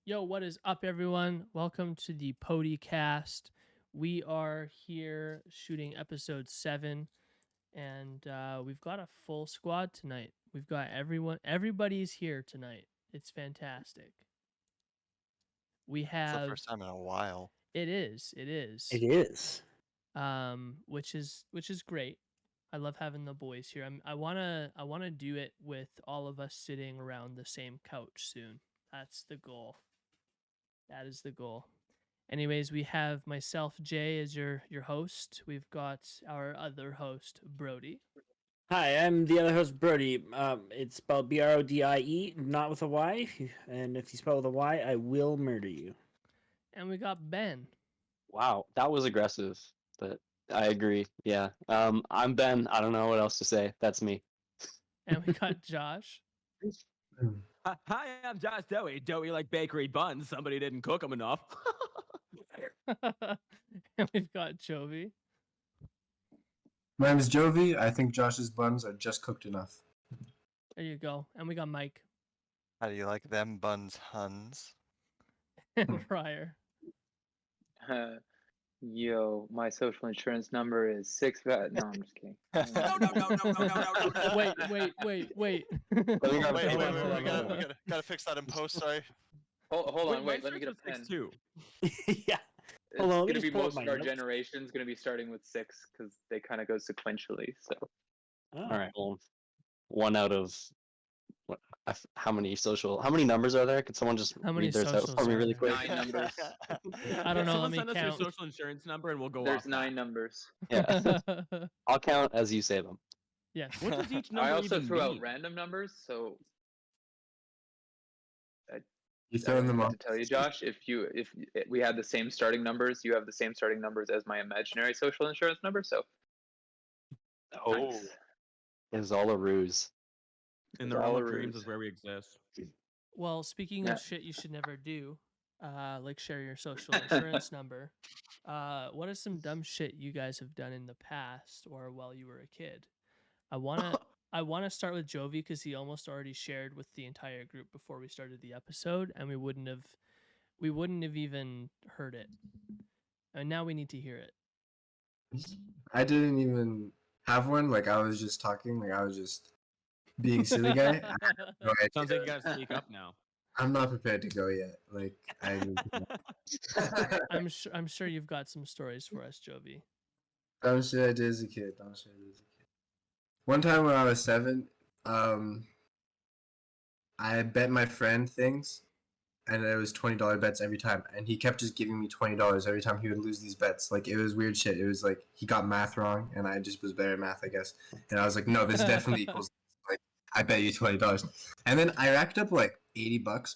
Yo, what is up, everyone? Welcome to the PODI-Cast. We are here shooting episode 7, and we've got a full squad tonight. We've got everybody's here tonight. It's fantastic. We It's the have, first time in a while. it is, It is. which is great. I love having the boys here. I wanna do it with all of us sitting around the same couch soon. That's the goal. That is the goal. Anyways, we have myself, Jay, as your host. We've got our other host, Brody. Hi, I'm the other host, Brody. It's spelled Brodie, not with a Y. And if you spell with a Y, I will murder you. And we got Ben. Wow, that was aggressive, but I agree. Yeah. I'm Ben. I don't know what else to say. That's me. And we got Josh. Hi, I'm Josh Doughy. Doughy like bakery buns. Somebody didn't cook them enough. And we've got Jovi. My name is Jovi. I think Josh's buns are just cooked enough. There you go. And we got Mike How do you like them buns, Huns? and Ryer. Yo, my social insurance number is 6. No, I'm just kidding. No. Wait. Wait, Hold on, we hold on. gotta fix that in post. Sorry. Hold on, wait. Let me get a pen. Too. Yeah. It's Hold on, let me gonna be just pull up most my of our notes. generation's gonna be starting with 6 because they kind of go sequentially. So Oh. All right. Well, one out of what? How many numbers are there? Could someone just How many read theirs out socials for me are really there? quick? 9 numbers. I don't know. Someone Let me send us your count. social insurance number and we'll go There's off. 9 numbers. Yeah. I'll count as you say them. Yes. What does each number I also even threw out mean? random numbers, so You I throwing them have off? to tell you, Josh, if we had the same starting numbers, you have the same starting numbers as my imaginary social insurance number. So Oh, nice. it was all a ruse. In the It's realm all of a dreams ruse. is where we exist. Well, speaking Yeah. of shit you should never do, like share your social insurance number. What is some dumb shit you guys have done in the past or while you were a kid? I wanna start with Jovi because he almost already shared with the entire group before we started the episode, and we wouldn't have even heard it. And now we need to hear it. I didn't even have one. Like, I was just talking. Like, I was just being silly guy. I have no idea. Sounds like you gotta speak up now. I'm not prepared to go yet. Like, I'm sure you've got some stories for us, Jovi. I'm sure I did as a kid. One time when I was 7, I bet my friend things, and it was $20 bets every time, and he kept just giving me $20 every time he would lose these bets. Like, it was weird shit. It was like he got math wrong, and I just was better at math, I guess. And I was like, no, this definitely equals. Like, I bet you $20. And then I racked up like $80,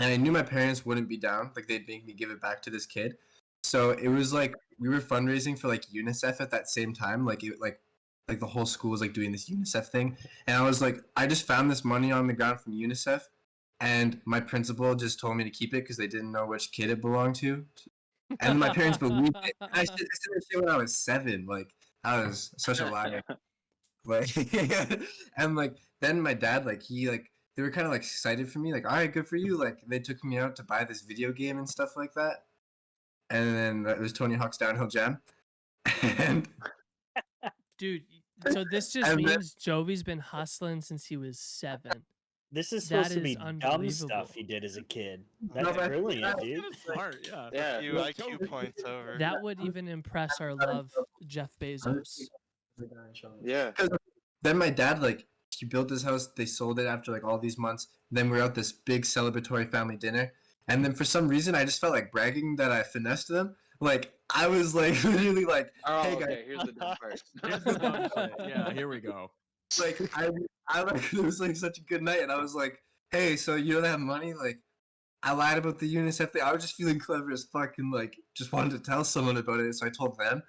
and I knew my parents wouldn't be down. Like, they'd make me give it back to this kid. So it was like we were fundraising for like UNICEF at that same time. Like the whole school was like doing this UNICEF thing, and I was like, I just found this money on the ground from UNICEF, and my principal just told me to keep it because they didn't know which kid it belonged to, and my parents believed it. And I said this shit when I was 7. Like, I was such a liar. Like, and like then my dad, like, they were kind of like excited for me, like, all right, good for you. Like, they took me out to buy this video game and stuff like that, and then it was Tony Hawk's Downhill Jam, and Dude, so this just And then- means Jovi's been hustling since he was 7. This is That supposed to be is dumb unbelievable. stuff he did as a kid. No, That's but- brilliant, dude. Smart, yeah. Yeah. A few IQ points over. That would even impress our love, Jeff Bezos. Yeah. Then my dad, like, he built this house. They sold it after like all these months. Then we were at this big celebratory family dinner, and then for some reason I just felt like bragging that I finessed them. Like, I was like literally like, Oh, hey guys, okay. Here's the dumb part. Here's the dumb shit. Yeah, here we go. like I like, it was like such a good night, and I was like, hey, so you don't have money? Like, I lied about the UNICEF thing. I was just feeling clever as fuck, and like just wanted to tell someone about it, so I told them.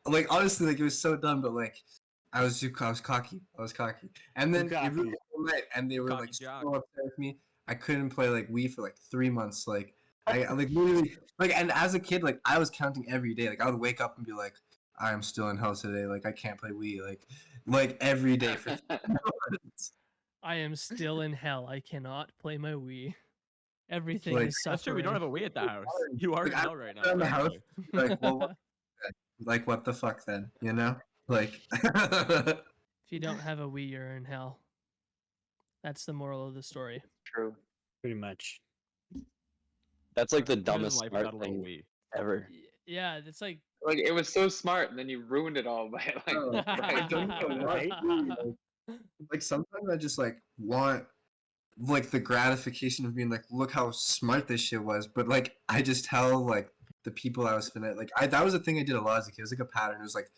Like, honestly, like, it was so dumb, but like I was cocky. And then it really was all night, and they were Cocky like jock. so upset with me. I couldn't play like Wii for like 3 months. Like, I like literally like, and as a kid, like, I was counting every day. Like, I would wake up and be like, I am still in hell today. Like, I can't play Wii. Like every day for I am still in hell. I cannot play my Wii. Everything Like, is That's true. We don't have a Wii at the house. You are in Like, hell right now. in the house, technically. like, well, like what the fuck then? You know, like. If you don't have a Wii, you're in hell. That's the moral of the story. True. Pretty much. That's like the Who doesn't dumbest life without smart a little thing Wii? ever. Yeah, it's like Like it was so smart, and then you ruined it all by like. Oh, I don't know why. Like sometimes I just like want like the gratification of being like, look how smart this shit was. But like I just tell like the people I was finna like that was the thing I did a lot as a kid. It was like a pattern. It was like,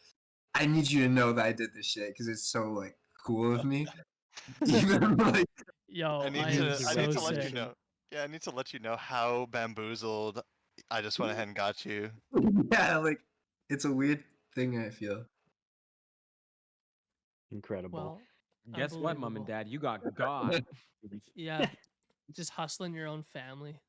I need you to know that I did this shit because it's so like cool of me. Even like Yo, I need I to am I so need to let you sick. know. Yeah, I need to let you know how bamboozled I just went ahead and got you. yeah, like it's a weird thing I feel. Incredible. Well, Guess what, Mom and unbelievable. Dad? You got God. Yeah, just hustling your own family.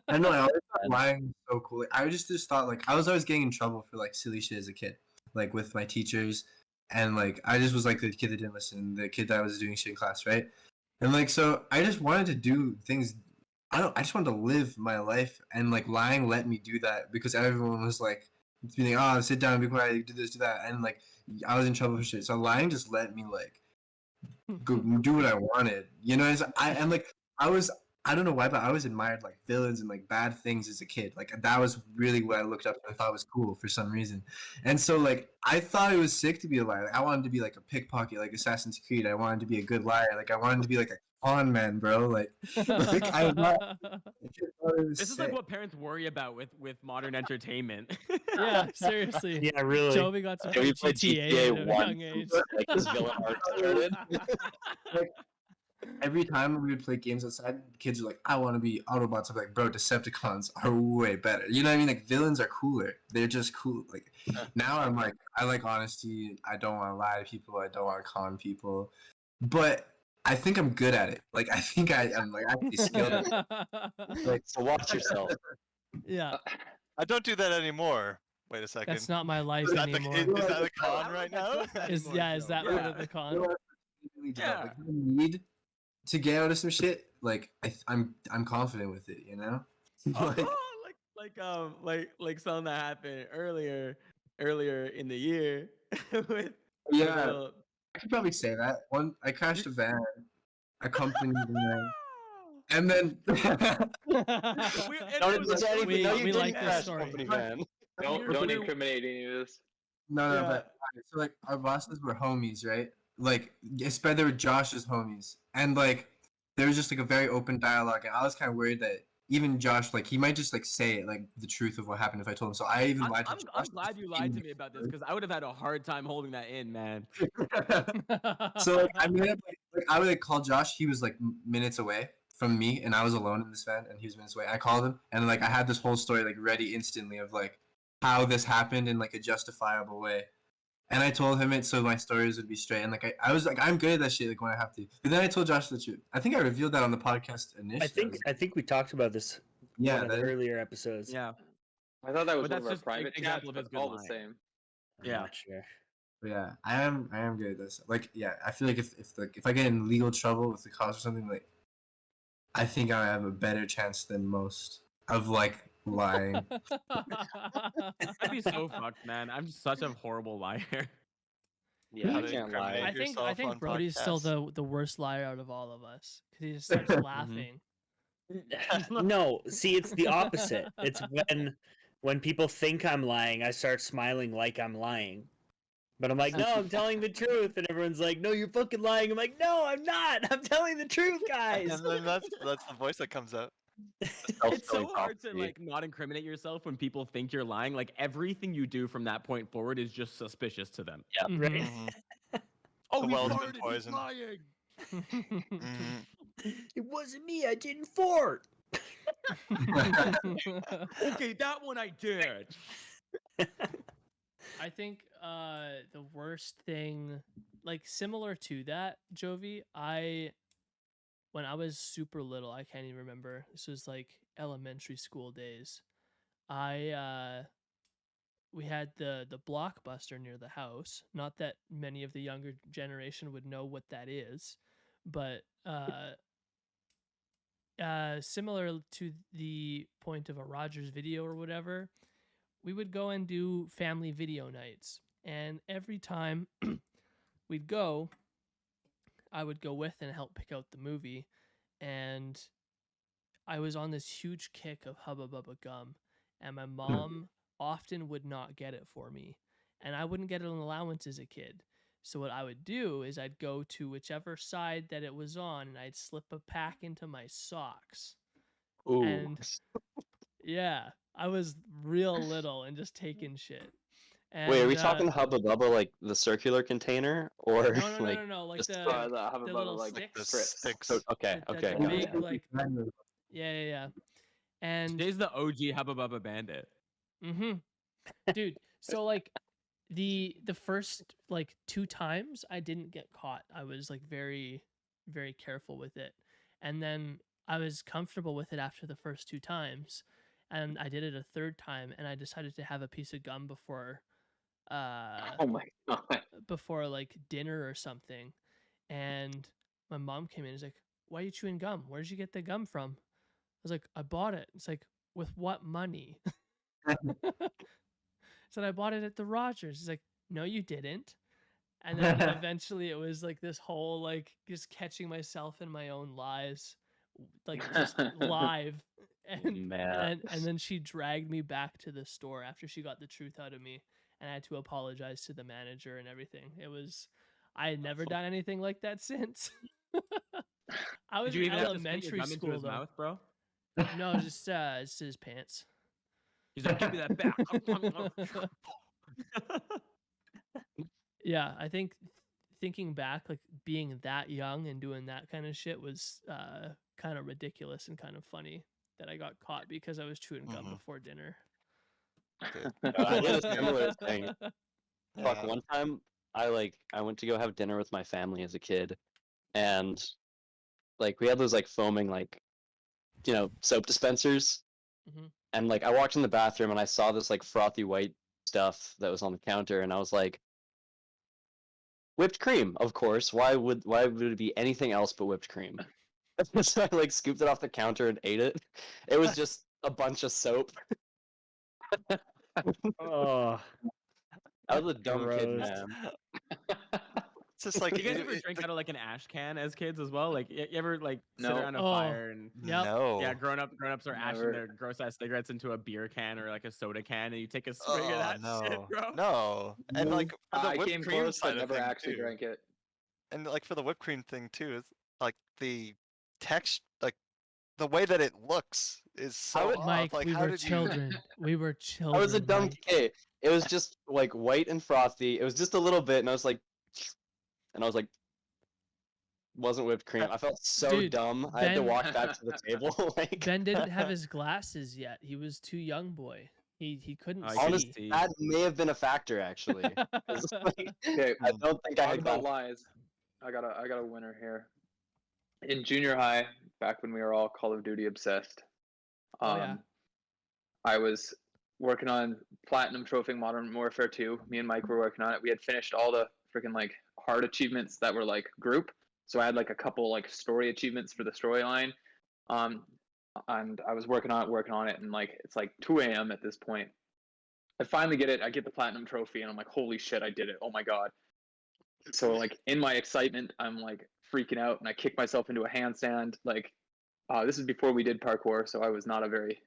I know. I always thought lying was so cool. Like, I just thought like I was always getting in trouble for like silly shit as a kid, like with my teachers, and like I just was like the kid that didn't listen, the kid that was doing shit in class, right? And like so, I just wanted to do things. I just wanted to live my life, and like lying let me do that because everyone was like, being like, oh, sit down, be quiet, do this, do that, and like I was in trouble for shit. So lying just let me like go do what I wanted. You know, and like I don't know why, but I always admired like villains and like bad things as a kid. Like that was really what I looked up and I thought was cool for some reason. And so like I thought it was sick to be a liar. Like, I wanted to be like a pickpocket, like Assassin's Creed. I wanted to be a good liar. Like I wanted to be like a con man, bro. Like I was not. This is like what parents worry about with modern entertainment. Yeah, seriously. Yeah, really. Joey got to Have play you played GTA GTA at a 1? young age. Like this villain arc started. Every time we would play games outside, kids are like, I want to be Autobots. I'm like, bro, Decepticons are way better. You know what I mean? Like, villains are cooler. They're just cool. Like, now I'm like, I like honesty. I don't want to lie to people. I don't want to con people. But I think I'm good at it. Like, I think I'm like actually skilled at it. Like, So watch yourself. Yeah, I don't do that anymore. Wait a second. that's not my life Is that anymore. is that a I con don't right think now? that's Is anymore, is Joe. that part of the con? Yeah. Like, if I need to get out of some shit, like I'm confident with it, you know. Like, like something that happened earlier in the year with yeah, little- I could probably say that. I crashed a van, accompanied the van, and then We like this story. Company van. Don't incriminate any of this. no, Yeah. but alright, so like our bosses were homies, right? Like, especially they were Josh's homies, and like there was just like a very open dialogue, and I was kind of worried that even Josh, like, he might just like say it, like the truth of what happened if I told him. So I even lied to I'm Josh. glad you lied to me about this because I would have had a hard time holding that in, man. So like I made up like I would like call Josh. He was like minutes away from me, and I was alone in this van, and he was minutes away. I called him, and like I had this whole story like ready instantly of like how this happened in like a justifiable way. And I told him it so my stories would be straight. And like I was like I'm good at that shit like when I have to. But then I told Josh the truth. I think I revealed that on the podcast initially. I think we talked about this yeah, one of the that- earlier episodes. Yeah, I thought that was But one of that's our just an private chats, example of but his good all the lying. same. I'm Yeah. not sure. yeah, I am good at this. Like yeah, I feel like if I get in legal trouble with the cops or something, like I think I have a better chance than most of like lying. I'd be so fucked, man. I'm such a horrible liar. Yeah, How I to can't lie. incriminate I think yourself on Brody's still podcasts. the worst liar out of all of us because he just starts laughing. No, see, it's the opposite. It's when people think I'm lying, I start smiling like I'm lying. But I'm like, no, I'm telling the truth, and everyone's like, no, you're fucking lying. I'm like, no, I'm not. I'm telling the truth, guys. And then that's the voice that comes out. It's so hard to like not incriminate yourself when people think you're lying. Like everything you do from that point forward is just suspicious to them. Yeah, Mhm. right. Mhm. Oh, The he well's been farted, he's poisoned. lying. Mhm. It wasn't me. I didn't fart. Okay, that one I did. I think the worst thing, like similar to that, Jovi, when I was super little, I can't even remember. This was like elementary school days. We had the Blockbuster near the house. Not that many of the younger generation would know what that is, but similar to the point of a Rogers video or whatever, we would go and do family video nights. And every time we'd go, I would go with and help pick out the movie. And I was on this huge kick of Hubba Bubba gum. And my mom often would not get it for me. And I wouldn't get an allowance as a kid. So what I would do is I'd go to whichever side that it was on and I'd slip a pack into my socks. Ooh. And yeah, I was real little and just taking shit. And, Wait, are we talking Hubba Bubba like the circular container or no, like just the Hubba the Bubba, little like sticks. The Strips. sticks. okay, The okay. big, gotcha. like, yeah. And Today's the OG Hubba Bubba Bandit. dude, so like the first like 2 times I didn't get caught. I was like very, very careful with it. And then I was comfortable with it after the first 2 times. And I did it a 3rd time and I decided to have a piece of gum before Oh my god. before like dinner or something. And my mom came in and was like, "Why are you chewing gum? Where did you get the gum from?" I was like, "I bought it." It's like, "With what money?" Said, "I bought it at the Rogers." He's like, "No, you didn't." And then eventually it was like this whole like just catching myself in my own lies, like just live. Man. And then she dragged me back to the store after she got the truth out of me, and I had to apologize to the manager and everything. I had never done anything like that since. I was Did you in even have to spit your elementary gum into school his though. mouth, bro? No, just it's his pants. He's like, "Give me that back." Yeah, I think thinking back, like being that young and doing that kind of shit was kind of ridiculous and kind of funny that I got caught because I was chewing gum before dinner. I did a similar thing. Fuck, Yeah. one time I went to go have dinner with my family as a kid, and like we had those like foaming like soap dispensers, and like I walked in the bathroom and I saw this like frothy white stuff that was on the counter, and I was like, whipped cream, of course. Why would it be anything else but whipped cream? So I like scooped it off the counter and ate it. It was just a bunch of soap. Oh, I was a dumb kid, gross. man. It's just like You guys ever drink out of like an ash can as kids as well? Like you ever like sit No. around a Oh, fire and Yep. No. yeah, grown-ups are ashing Never. their gross ass cigarettes into a beer can or like a soda can, and you take a swig of that no. shit, bro. No. And like for the I whipped came cream close, side but of never things actually too. drank it. And like for the whipped cream thing too, is like the text, like the way that it looks is so off. Mike, Like we how were did children. We were I children. was a dumb Mike. kid. It was just like white and frothy. It was just a little bit, and I was like, wasn't whipped cream. I felt so Dude, dumb. I had to Ben- walk back to the table. Like Ben didn't have his glasses yet. He was too young, boy. He couldn't Oh, he see. couldn't honestly, see. that may have been a factor actually. 'Cause, like, Okay, I don't think I talk had about gone. lies. I got a winner here. In junior high, back when we were all Call of Duty obsessed, Oh, yeah. I was working on Platinum Trophy Modern Warfare 2. Me and Mike were working on it. We had finished all the freaking like hard achievements that were like group. So I had like a couple like story achievements for the storyline. And I was working on it, and like it's like 2 a.m. at this point. I finally get it. I get the Platinum Trophy, and I'm like, holy shit, I did it. Oh my god. So like in my excitement, I'm like freaking out, and I kick myself into a handstand. Like this is before we did parkour, so I was not a very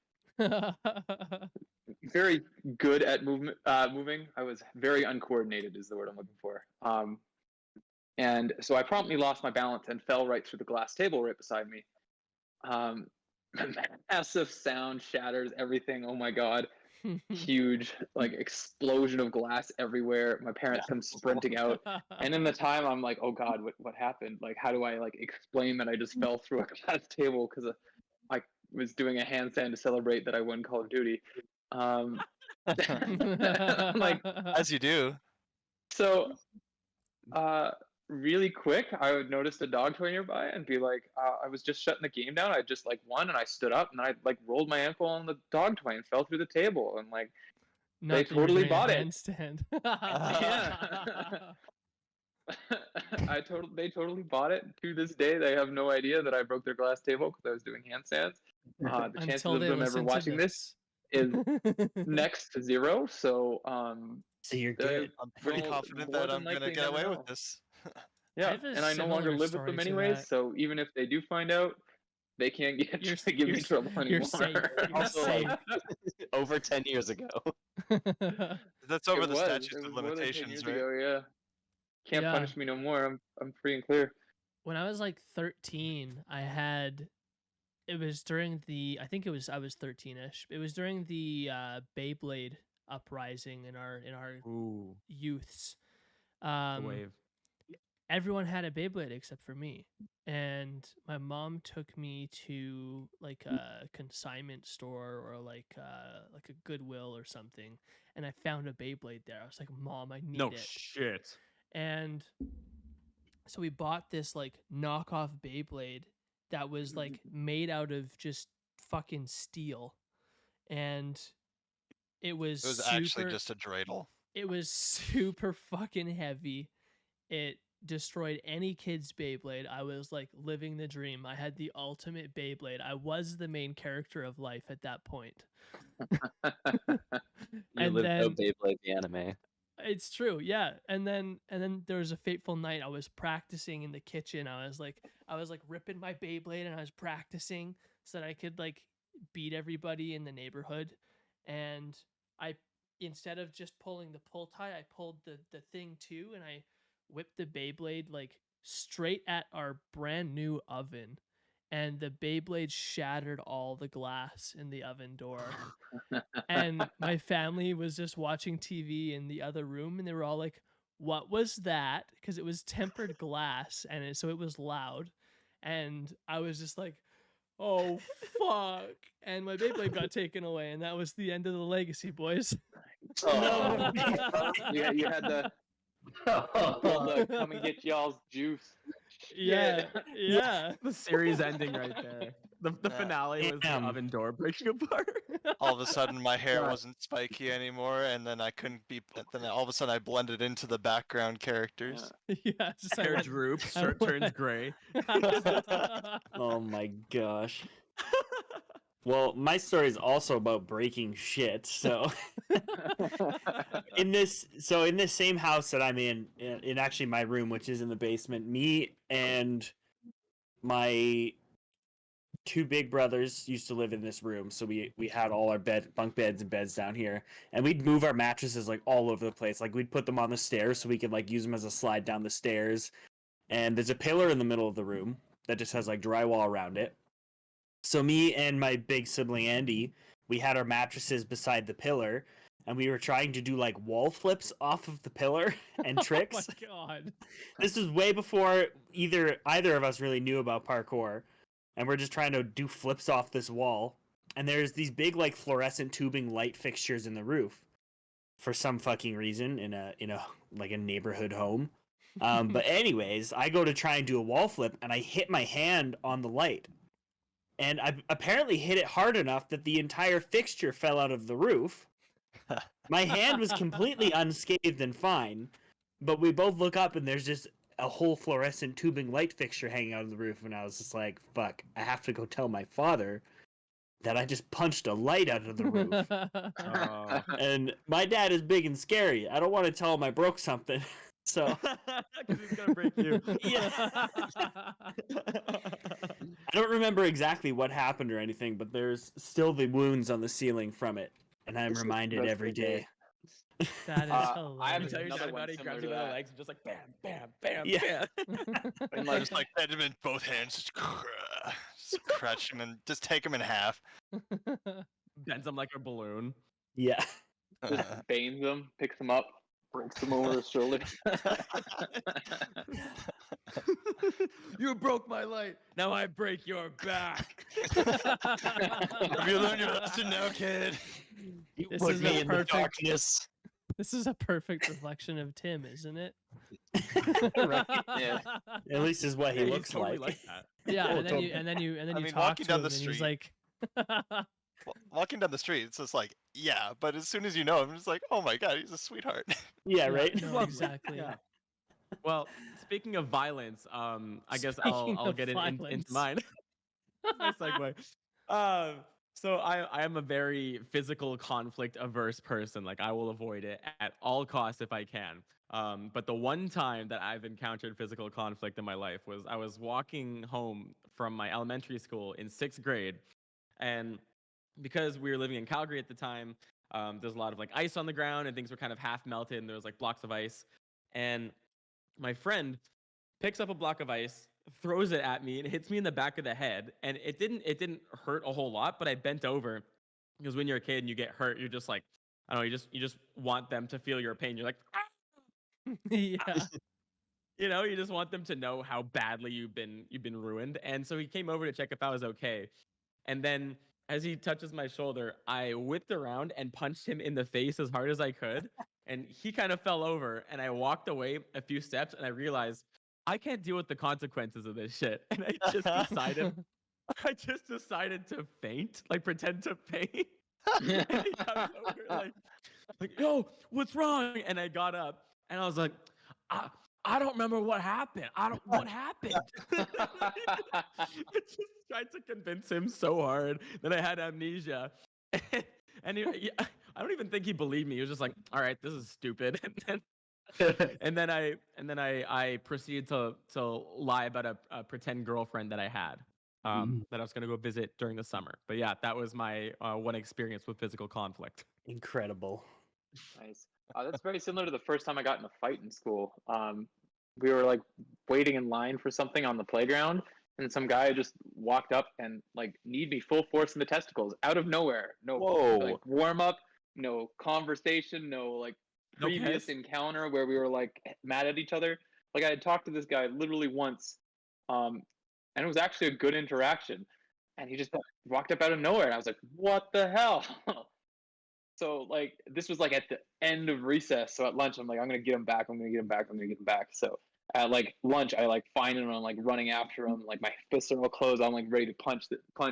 good at moving. I was very uncoordinated is the word I'm looking for. And so I promptly lost my balance and fell right through the glass table right beside me. Massive sound shatters everything. Oh my god. Huge like explosion of glass everywhere. My parents come sprinting out, and in the time I'm like, oh god, what happened? Like how do I like explain that I just fell through a glass table because I was doing a handstand to celebrate that I won Call of Duty. Like As you do. so really quick I would notice a dog toy nearby and be like, I was just shutting the game down, I just like won, and I stood up and I like rolled my ankle on the dog toy and fell through the table, and like Not they that you were totally doing a bought it. handstand. Yeah. They totally bought it. To this day, they have no idea that I broke their glass table because I was doing handstands. The chances Until of they them ever listen to watching this is next to zero. So, So you're they good. I'm pretty will confident more that than I'm gonna likely get never away with know. this. Yeah, have a and I no longer similar live with story them to anyways. that. So even if they do find out, they can't You're give you're me trouble you're anymore. safe. You're Also, safe. like over 10 years ago. That's over It the was. statutes It of was more than 10 limitations, years right? ago. Yeah, can't Yeah. punish me no more. I'm free and clear. When I was like 13, it was during I think I was 13ish. It was during the Beyblade uprising in our Ooh, youths. the wave. Everyone had a Beyblade except for me. And my mom took me to like a consignment store or like a Goodwill or something, and I found a Beyblade there. I was like, "Mom, I need No it." shit. And so we bought this like knockoff Beyblade that was like made out of just fucking steel, and it was It was actually just a dreidel. it was super fucking heavy. It destroyed any kid's Beyblade. I was like living the dream. I had the ultimate Beyblade. I was the main character of life at that point. You And lived no then Beyblade the anime. it's true, yeah. And then there was a fateful night. I was practicing in the kitchen. I was like ripping my Beyblade and I was practicing so that I could like beat everybody in the neighborhood. And I instead of just pulling the pull tie, I pulled the thing too, and I whipped the Beyblade like straight at our brand new oven. And the Beyblade shattered all the glass in the oven door. And my family was just watching TV in the other room, and they were all like, "What was that?" Because it was tempered glass, and so it was loud. And I was just like, "Oh fuck!" And my Beyblade got taken away, and that was the end of the legacy, boys. No. You had the come and get y'all's juice. Yeah, yeah. The series ending right there. The finale was the Damn. oven door breaking apart. All of a sudden, my hair Right. wasn't spiky anymore, and then I couldn't be. Then all of a sudden, I blended into the background characters. Yeah, just I Hair went- droops, I shirt turns went- gray. Oh my gosh. Well, my story is also about breaking shit. So in this same house that I'm in actually my room, which is in the basement, me and my two big brothers used to live in this room. So we had all our bunk beds and beds down here, and we'd move our mattresses like all over the place. Like we'd put them on the stairs so we could like use them as a slide down the stairs. And there's a pillar in the middle of the room that just has like drywall around it. So me and my big sibling Andy, we had our mattresses beside the pillar, and we were trying to do like wall flips off of the pillar and tricks. Oh my god. This is way before either of us really knew about parkour, and we're just trying to do flips off this wall. And there's these big like fluorescent tubing light fixtures in the roof for some fucking reason in a like a neighborhood home. But anyways, I go to try and do a wall flip, and I hit my hand on the light. And I apparently hit it hard enough that the entire fixture fell out of the roof. My hand was completely unscathed and fine, but we both look up and there's just a whole fluorescent tubing light fixture hanging out of the roof, and I was just like, fuck, I have to go tell my father that I just punched a light out of the roof. And my dad is big and scary. I don't want to tell him I broke something. So Because he's gonna break you. Yeah. I don't remember exactly what happened or anything, but there's still the wounds on the ceiling from it, and I'm reminded That's every pretty day. That is I hilarious. have Tell your another dad one about it, he grabs similar you to by the that. legs and just like bam, bam, bam, Yeah. bam. And Just like Benjamin, both hands, just crutch him and just take him in half. Bends him like a balloon. Yeah. just banes them, picks them up, breaks them over his shoulder. You broke my light. Now I break your back. Have you learned your lesson now, kid? You This put is me a in the perfect- darkness. This is a perfect reflection of Tim, isn't it? Yeah. At least is what he He's looks totally like. that. Yeah, Oh, and then totally. you I mean, talk walking to down him, the and he's street- like, Walking down the street, it's just like, yeah, but as soon as you know him, it's like, oh my god, he's a sweetheart. Yeah, right? No, exactly. Yeah. Well, speaking of violence, I guess Speaking I'll of get into violence. mine. Nice segue. So I am a very physical conflict averse person. Like I will avoid it at all costs if I can. But the one time that I've encountered physical conflict in my life was I was walking home from my elementary school in 6th grade, and because we were living in Calgary at the time, there's a lot of like ice on the ground and things were kind of half melted and there was like blocks of ice. And my friend picks up a block of ice, throws it at me, and it hits me in the back of the head. And it didn't hurt a whole lot, but I bent over because when you're a kid and you get hurt, you're just like, I don't know, you just want them to feel your pain. You're like, ah! Yeah. You just want them to know how badly you've been ruined. And so he came over to check if I was okay. And then as he touches my shoulder, I whipped around and punched him in the face as hard as I could. And he kind of fell over. And I walked away a few steps and I realized I can't deal with the consequences of this shit. And I just decided to faint, like pretend to faint. And he comes over like, yo, what's wrong? And I got up and I was like, I don't remember what happened. What happened? I just tried to convince him so hard that I had amnesia. And I don't even think he believed me. He was just like, all right, this is stupid. And then I proceeded to lie about a pretend girlfriend that I had, that I was going to go visit during the summer. But yeah, that was my one experience with physical conflict. Incredible. Nice. That's very similar to the first time I got in a fight in school. We were like waiting in line for something on the playground, and some guy just walked up and like kneed me full force in the testicles out of nowhere. No like warm up, no conversation, no like previous encounter where we were like mad at each other. Like I had talked to this guy literally once, and it was actually a good interaction. And he just walked up out of nowhere, and I was like, "What the hell?" So like this was like at the end of recess. So at lunch, I'm like, I'm gonna get him back. I'm gonna get him back. I'm gonna get him back. So at like lunch, I like find him. I'm like running after him. Like my fists are all closed. I'm like ready to punch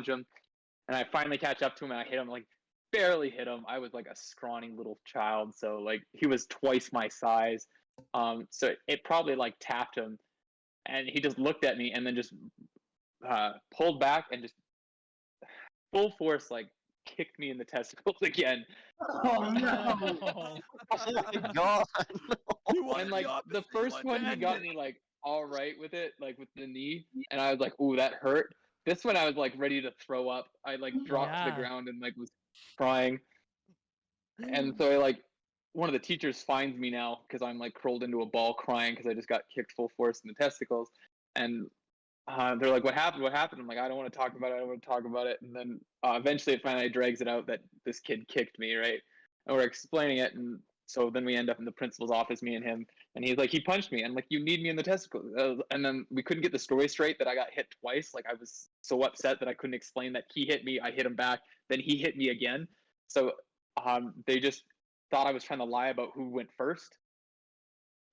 him. And I finally catch up to him and I hit him. Like barely hit him. I was like a scrawny little child. So like he was twice my size. So it probably like tapped him, and he just looked at me and then just pulled back and just full force like kicked me in the testicles again. Oh no! Oh my god! And like the first one, he got me like all right with it, like with the knee, and I was like, "Ooh, that hurt." This one, I was like ready to throw up. I like dropped to the ground and like was crying. And so I like one of the teachers finds me now because I'm like curled into a ball crying because I just got kicked full force in the testicles. And they're like, "What happened? What happened?" I'm like, "I don't want to talk about it. I don't want to talk about it." And then eventually, it finally drags it out that this kid kicked me, right? And we're explaining it, and so then we end up in the principal's office, me and him, and he's like, "He punched me," and like, "You need me in the testicles." And then we couldn't get the story straight that I got hit twice. Like I was so upset that I couldn't explain that he hit me, I hit him back, then he hit me again. So they just thought I was trying to lie about who went first.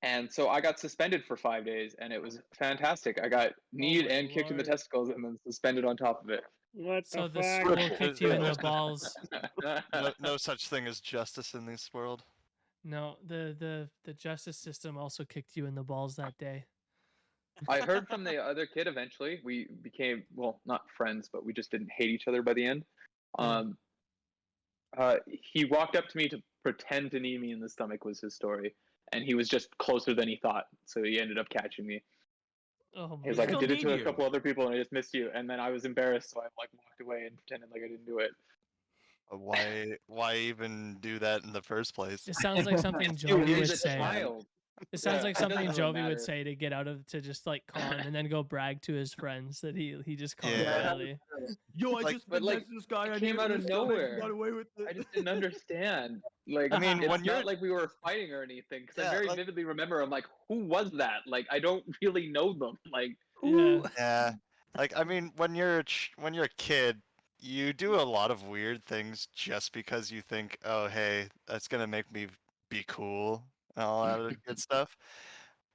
And so I got suspended for 5 days, and it was fantastic. I got kneed and kicked in the testicles, and then suspended on top of it. What So the the fuck? school kicked you in the balls. No such thing as justice in this world. No, the justice system also kicked you in the balls that day. I heard from the other kid eventually. We became, well, not friends, but we just didn't hate each other by the end. He walked up to me to pretend to knee me in the stomach was his story. And he was just closer than he thought. So he ended up catching me. Oh, he was like, "I did it to a couple other people and I just missed you." And then I was embarrassed. So I like walked away and pretended like I didn't do it. Why even do that in the first place? It sounds like something Jovi would say. Child. It sounds like something doesn't really Jovi would matter. say to get out of, to just like con and then go brag to his friends that he just conned Yeah. Riley. Yo, I Like- just but, like, this guy. it I came knew out he of was so much, nowhere. got away with it. I just didn't understand. Like, I mean, it's when not you're- like we were fighting or anything. Because Yeah, I very like- vividly remember, I'm like, who was that? Like, I don't really know them. Like, Yeah. Yeah, like I mean, when you're a kid, you do a lot of weird things just because you think, oh hey, that's gonna make me be cool and all that other good stuff.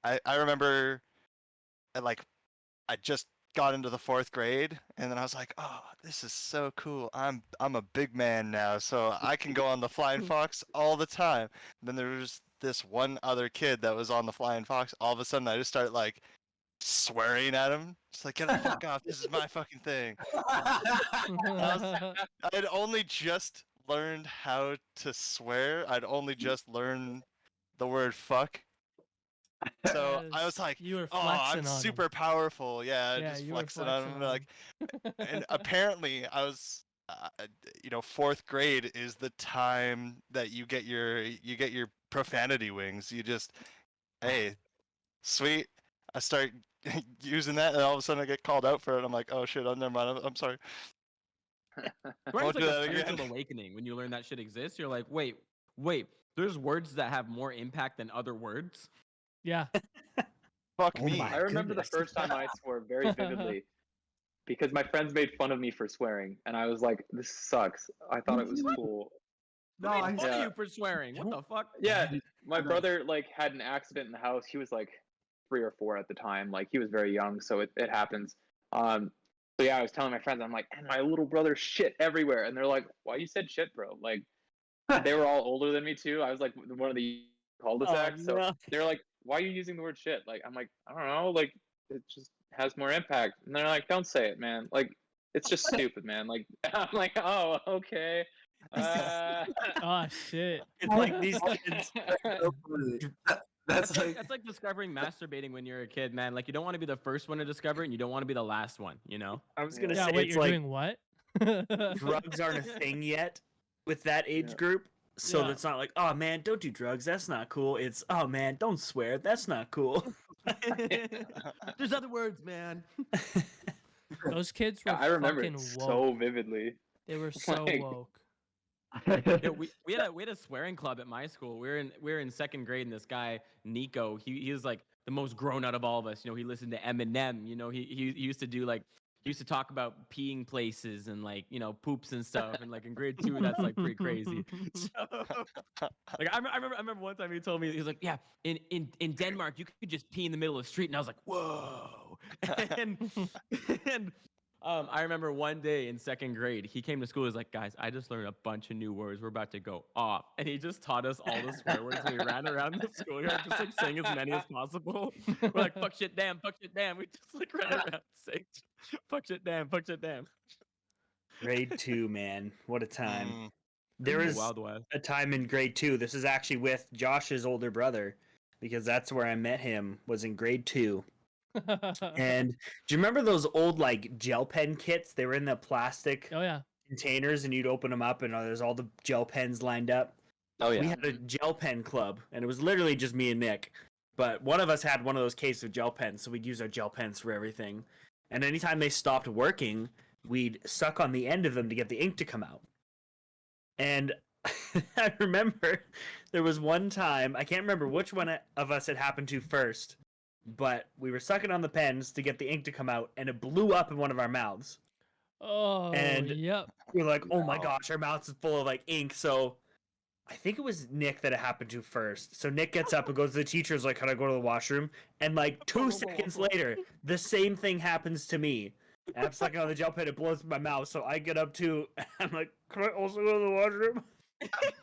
I remember, I just got into the 4th grade, and then I was like, oh, this is so cool. I'm a big man now, so I can go on the Flying Fox all the time. Then there was this one other kid that was on the Flying Fox, all of a sudden I just start like swearing at him. Just like, get the fuck off, this is my fucking thing. I had only just learned how to swear. I'd only just learned the word fuck. So I was like, you were oh, flexing I'm on super powerful. Yeah, Yeah, just you were flexing on him. flexing on Like, and apparently I was, fourth grade is the time that you get your profanity wings. You just, hey, sweet. I start using that, and all of a sudden I get called out for it. I'm like, oh shit, never mind. I'm sorry. Swearing's Won't do like a that spiritual again. awakening when you learn that shit exists. You're like, wait, there's words that have more impact than other words. Yeah. Fuck Oh me. my I remember goodness. the first time I swore very vividly because my friends made fun of me for swearing, and I was like, "This sucks." I thought it was cool. Who made fun Yeah. of you for swearing? What the fuck? Yeah, my brother like had an accident in the house. He was like 3 or 4 at the time. Like he was very young, so it happens. So yeah, I was telling my friends, I'm like, and my little brother shit everywhere, and they're like, "Why you said shit, bro?" Like they were all older than me too. I was like one of the cul-de-sacs, so no. they're like, "Why are you using the word shit?" Like I'm like, I don't know, like it just has more impact. And they're like, "Don't say it, man. Like it's just stupid, man." Like I'm like, "Oh, okay." Oh shit. It's like these kids. That's like That's like discovering masturbating when you're a kid, man. Like you don't want to be the first one to discover it, and you don't want to be the last one. You know? I was gonna Yeah, say wait, it's you're like doing what? drugs aren't a thing yet with that age Yeah. group. So Yeah. it's not like, oh man, don't do drugs. That's not cool. It's, oh man, don't swear. That's not cool. There's other words, man. Those kids were I remember fucking it woke. so vividly. They were so like- woke. Yeah, we had a swearing club at my school. We were in second grade, and this guy Nico, he was like the most grown out of all of us. You know, he listened to Eminem. You know, he used to do like he used to talk about peeing places and like poops and stuff. And like in grade 2, that's like pretty crazy. So, like I remember one time he told me, he was like, yeah, in Denmark you could just pee in the middle of the street, and I was like, whoa. and I remember one day in second grade, he came to school. He was like, guys, I just learned a bunch of new words. We're about to go off. And he just taught us all the swear words. And we ran around the schoolyard just like saying as many as possible. We're like, fuck shit, damn, fuck shit, damn. We just like ran around saying, fuck shit, damn, fuck shit, damn. Grade 2, man. What a time. Mm. There The was Wild West. a time in grade 2. This is actually with Josh's older brother because that's where I met him, was in grade 2. And do you remember those old like gel pen kits? They were in the plastic Oh yeah. containers, and you'd open them up, and there's all the gel pens lined up. Oh We yeah. had a gel pen club, and it was literally just me and Nick. But one of us had one of those cases of gel pens, so we'd use our gel pens for everything. And anytime they stopped working, we'd suck on the end of them to get the ink to come out. And I remember there was one time, I can't remember which one of us it happened to first, but we were sucking on the pens to get the ink to come out, and it blew up in one of our mouths. Oh, And- yep. We were like, oh my No. gosh, our mouths is full of like ink. So I think it was Nick that it happened to first. So Nick gets up and goes to the teacher's like, can I go to the washroom? And like 2 seconds later, the same thing happens to me. And I'm sucking on the gel pen, it blows in my mouth. So I get up too. I'm like, can I also go to the washroom?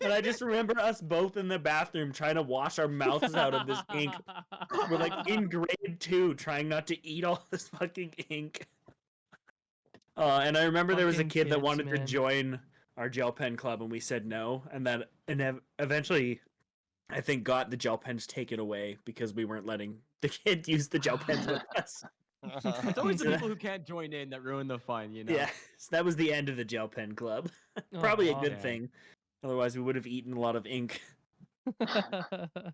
And I just remember us both in the bathroom trying to wash our mouths out of this ink. We're like in grade 2 trying not to eat all this fucking ink. And I remember there was a Fucking kid that kids, wanted to man. join our gel pen club, and we said no. And then eventually, I think got the gel pens taken away because we weren't letting the kid use the gel pens with us. It's always the people who can't join in that ruin the fun, you know? Yeah, so that was the end of the gel pen club. Probably a Aw. good Yeah. thing. Otherwise, we would have eaten a lot of ink. The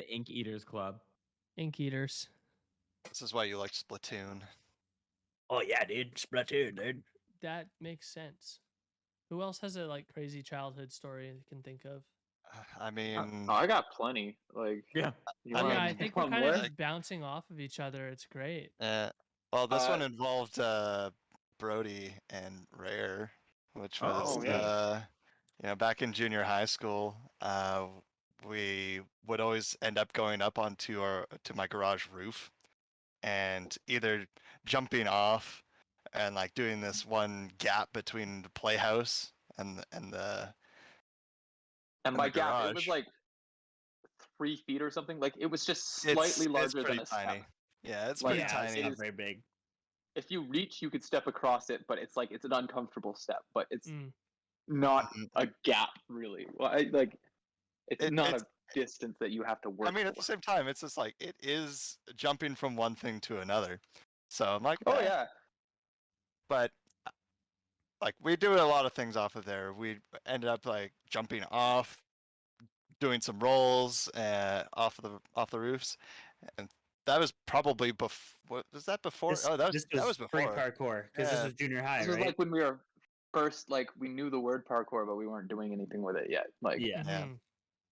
Ink Eaters Club. Ink eaters. This is why you like Splatoon. Oh yeah, dude, Splatoon, dude. That makes sense. Who else has a like crazy childhood story you can think of? I mean, Oh, I got plenty. Like Yeah. you I Yeah, want I mean- think we're one kind of more? just bouncing off of each other. It's great. well, this one Uh, involved Brody and Rare, which Oh, was yeah. back in junior high school. We would always end up going up onto my garage roof, and either jumping off and like doing this one gap between the playhouse and the And in by the gap, it was garage. like 3 feet or something. Like it was just slightly larger than pretty a tiny. step. Yeah, it's Like, pretty yeah, it's tiny. not is- very big. If you reach, you could step across it, but it's like it's an uncomfortable step. But it's Mm. not Mhm. a gap really. Well, it's not It's a distance that you have to work I mean, at the for. same time, it's just like it is jumping from one thing to another. So I'm like, Oh eh. yeah. But like we do a lot of things off of there. We ended up like jumping off, doing some rolls off the roofs, and that was probably what was that before? This, Oh, that this was pre before. parkour because this Yeah. was junior high, This was right? like when we were first, like we knew the word parkour, but we weren't doing anything with it yet. Like Yeah. Yeah. Mhm.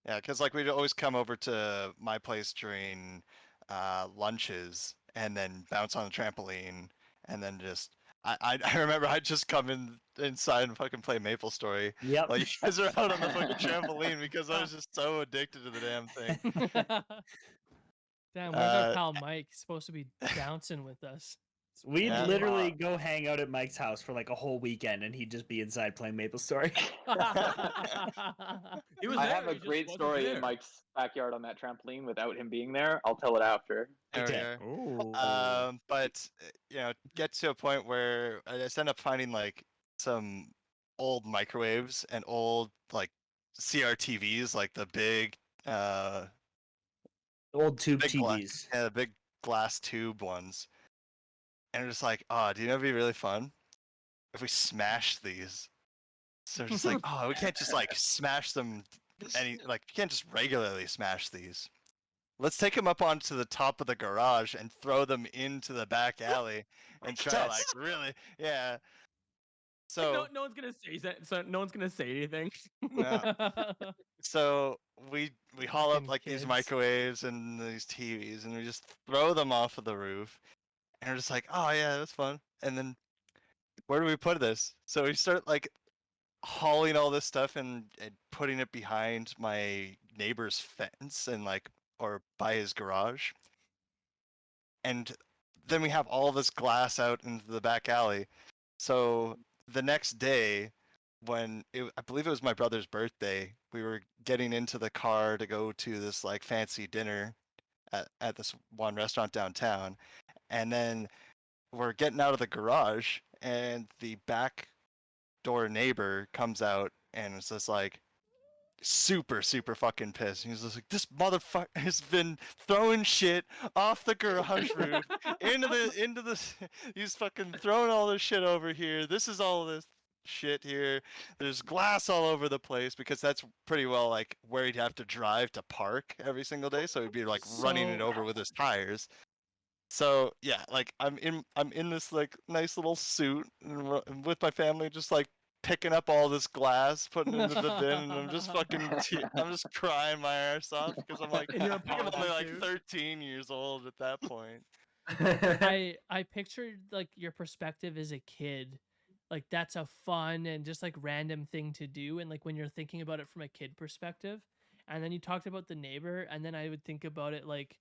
Yeah, because like we'd always come over to my place during lunches and then bounce on the trampoline and then just I remember I'd just come inside and fucking play Maple Story. Yep. Like you guys are out on the fucking trampoline because I was just so addicted to the damn thing. Damn, where's our Uh, pal Mike? He's supposed to be bouncing with us. We'd Yeah. literally go hang out at Mike's house for like a whole weekend, and he'd just be inside playing Maple Story. He was I there, have a he just great wasn't story there. in Mike's backyard on that trampoline without him being there. I'll tell it after. there we Okay. go. Oh. But you know, get to a point where I just end up finding like some old microwaves and old like CRTVs, like the big Old tube big TVs. the big glass tube ones. And we're just like, oh, do you know it'd be really fun if we smash these? So we're just like, oh, we can't just like smash them you can't just regularly smash these. Let's take them up onto the top of the garage and throw them into the back alley and try to, like really, yeah. So no one's gonna say that. So no one's gonna say anything. no. So we haul up Fucking like these kids. microwaves and these TVs and we just throw them off of the roof and we're just like, oh yeah, that's fun. And then where do we put this? So we start like hauling all this stuff and putting it behind my neighbor's fence and like or by his garage. And then we have all this glass out into the back alley. So the next day, I believe it was my brother's birthday, we were getting into the car to go to this like fancy dinner at this one restaurant downtown. And then we're getting out of the garage and the back door neighbor comes out and it's just like super fucking pissed. He's just like, this motherfucker has been throwing shit off the garage roof into the he's fucking throwing all this shit over here. This is all this shit here. There's glass all over the place because that's pretty well like where he'd have to drive to park every single day, so he'd be like running it So- over with his tires. So yeah, like I'm in this like nice little suit and with my family, just like picking up all this glass, putting it into the bin, and I'm just I'm just crying my arse off because I'm like, In your I think I'm only apology like suit. 13 years old at that point. I pictured like your perspective as a kid, like that's a fun and just like random thing to do, and like when you're thinking about it from a kid perspective, and then you talked about the neighbor, and then I would think about it like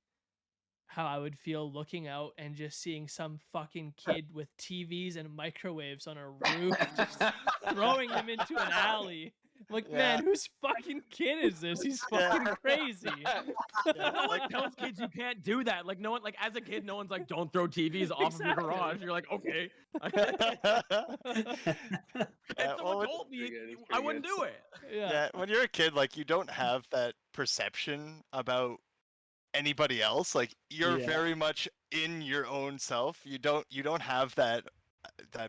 how I would feel looking out and just seeing some fucking kid with TVs and microwaves on a roof just throwing them into an alley. Like, Yeah. man, whose fucking kid is this? He's Yeah. fucking crazy. No one tells kids you can't do that. Like no one, like as a kid, no one's like, don't throw TVs off of your Exactly. garage. You're like, okay. And Yeah, someone well, told me pretty good, it's I pretty wouldn't good. do it. yeah, when you're a kid, like you don't have that perception about anybody else. Like you're Yeah. very much in your own self. You don't have that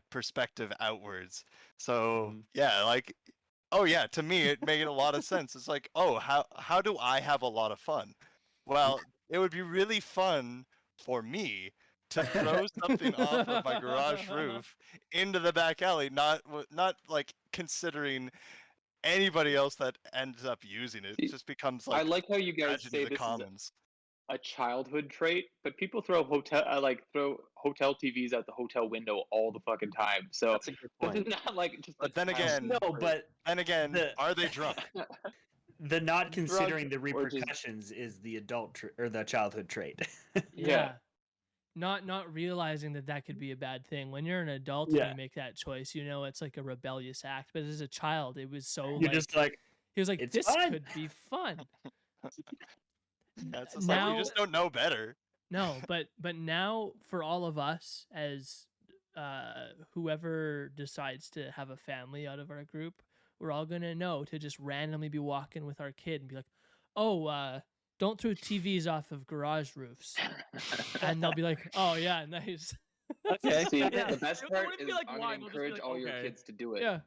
perspective outwards. So Mhm. yeah, like oh yeah, to me it made a lot of sense. It's like, oh, how do I have a lot of fun? Well, it would be really fun for me to throw something off of my garage roof into the back alley, not like considering anybody else that ends up using it. It See, just becomes I like like how you guys tragedy say of the this is commons. a childhood trait, but people throw hotel TVs out the hotel window all the fucking time. So That's a good this point. is not like just. But a then again, No, childhood but Then again, The- are they drunk? the not considering the or just- repercussions is the adult or the childhood trait. Yeah. Not realizing that could be a bad thing. When you're an adult and Yeah. you make that choice, you know it's like a rebellious act. But as a child, it was so You're like just like, he was like, "It's this fun." could be fun. It's just like you just don't know better. No, but now for all of us as whoever decides to have a family out of our group, we're all gonna know to just randomly be walking with our kid and be like, "Oh, don't throw TVs off of garage roofs," and they'll be like, "Oh yeah, nice." Okay. See, Yeah. the best They part wouldn't is be like, I'm why? gonna They'll just be encourage like, all your okay. kids to do it. Yeah.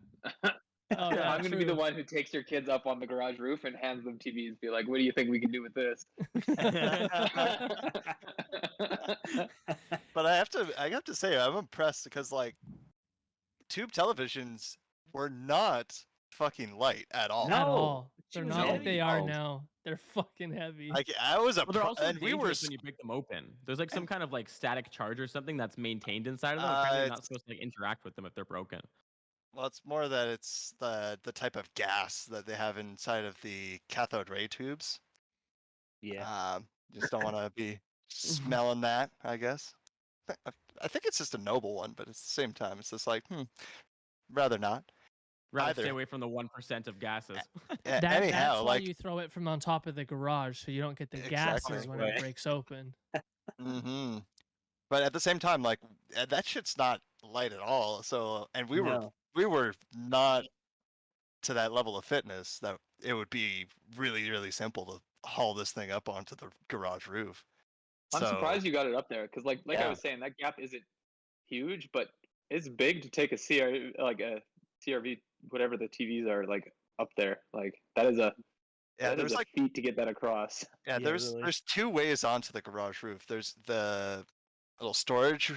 Oh yeah, I'm gonna be the true. one who takes your kids up on the garage roof and hands them TVs. Be like, what do you think we can do with this? But I have to say I'm impressed because like tube televisions were not fucking light at all. No. At all. She They're was not like heavy. they are Oh. now. They're fucking heavy. Like I was a Well, they're pro- also and we were dangerous when you break them open. There's like some kind of like static charge or something that's maintained inside of them. Uh, Apparently, you're not it's- supposed to like interact with them if they're broken. well, it's more that it's the type of gas that they have inside of the cathode ray tubes. Yeah. Just don't want to be smelling that, I guess. I think it's just a noble one, but at the same time, it's just like, rather not. Rather Either. stay away from the 1% of gases. Anyhow, that's why like, you throw it from on top of the garage so you don't get the gases Exactly. when Right. it breaks open. hmm But at the same time, like that shit's not light at all. So, and we No. were not to that level of fitness that it would be really, really simple to haul this thing up onto the garage roof. I'm So, surprised you got it up there because, like I Yeah. was saying, that gap isn't huge, but it's big to take a CRV, whatever the TVs are, like up there. Like that is a yeah, that is there's a like feat to get that across. Yeah, Yeah, really. there's two ways onto the garage roof. There's the little storage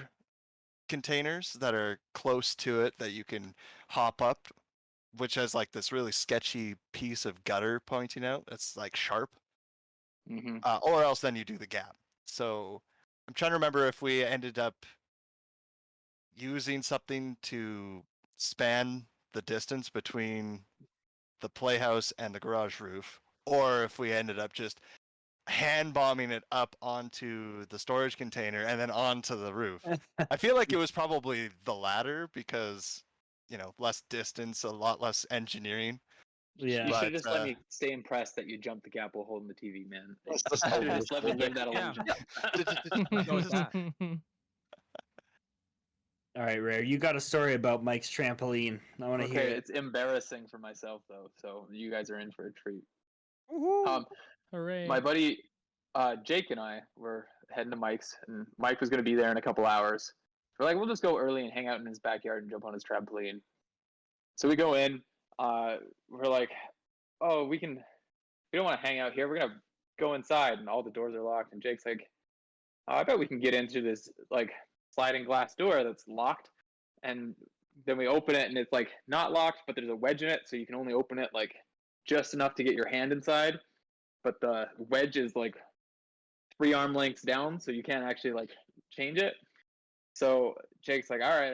containers that are close to it that you can hop up, which has like this really sketchy piece of gutter pointing out. It's like sharp. Hmm Or else then you do the gap. So I'm trying to remember if we ended up using something to span the distance between the playhouse and the garage roof, or if we ended up just hand bombing it up onto the storage container and then onto the roof. I feel like it was probably the latter because, less distance, a lot less engineering. Yeah. You should But, have just let me stay impressed that you jumped the gap while holding the TV, man. It's You just should have just let me live that Yeah. illusion. Go with that. All right, Rare. You got a story about Mike's trampoline. I want to Okay, hear it. it's embarrassing for myself though, so you guys are in for a treat. Hooray. My buddy Jake and I were heading to Mike's, and Mike was going to be there in a couple hours. We're like, we'll just go early and hang out in his backyard and jump on his trampoline. So we go in. We're like, oh, we don't want to hang out here. We're going to go inside, and all the doors are locked. And Jake's like, oh, I bet we can get into this like sliding glass door that's locked. And then we open it, and it's like not locked, but there's a wedge in it, so you can only open it like just enough to get your hand inside. But the wedge is like 3 arm lengths down, so you can't actually like change it. So Jake's like, all right,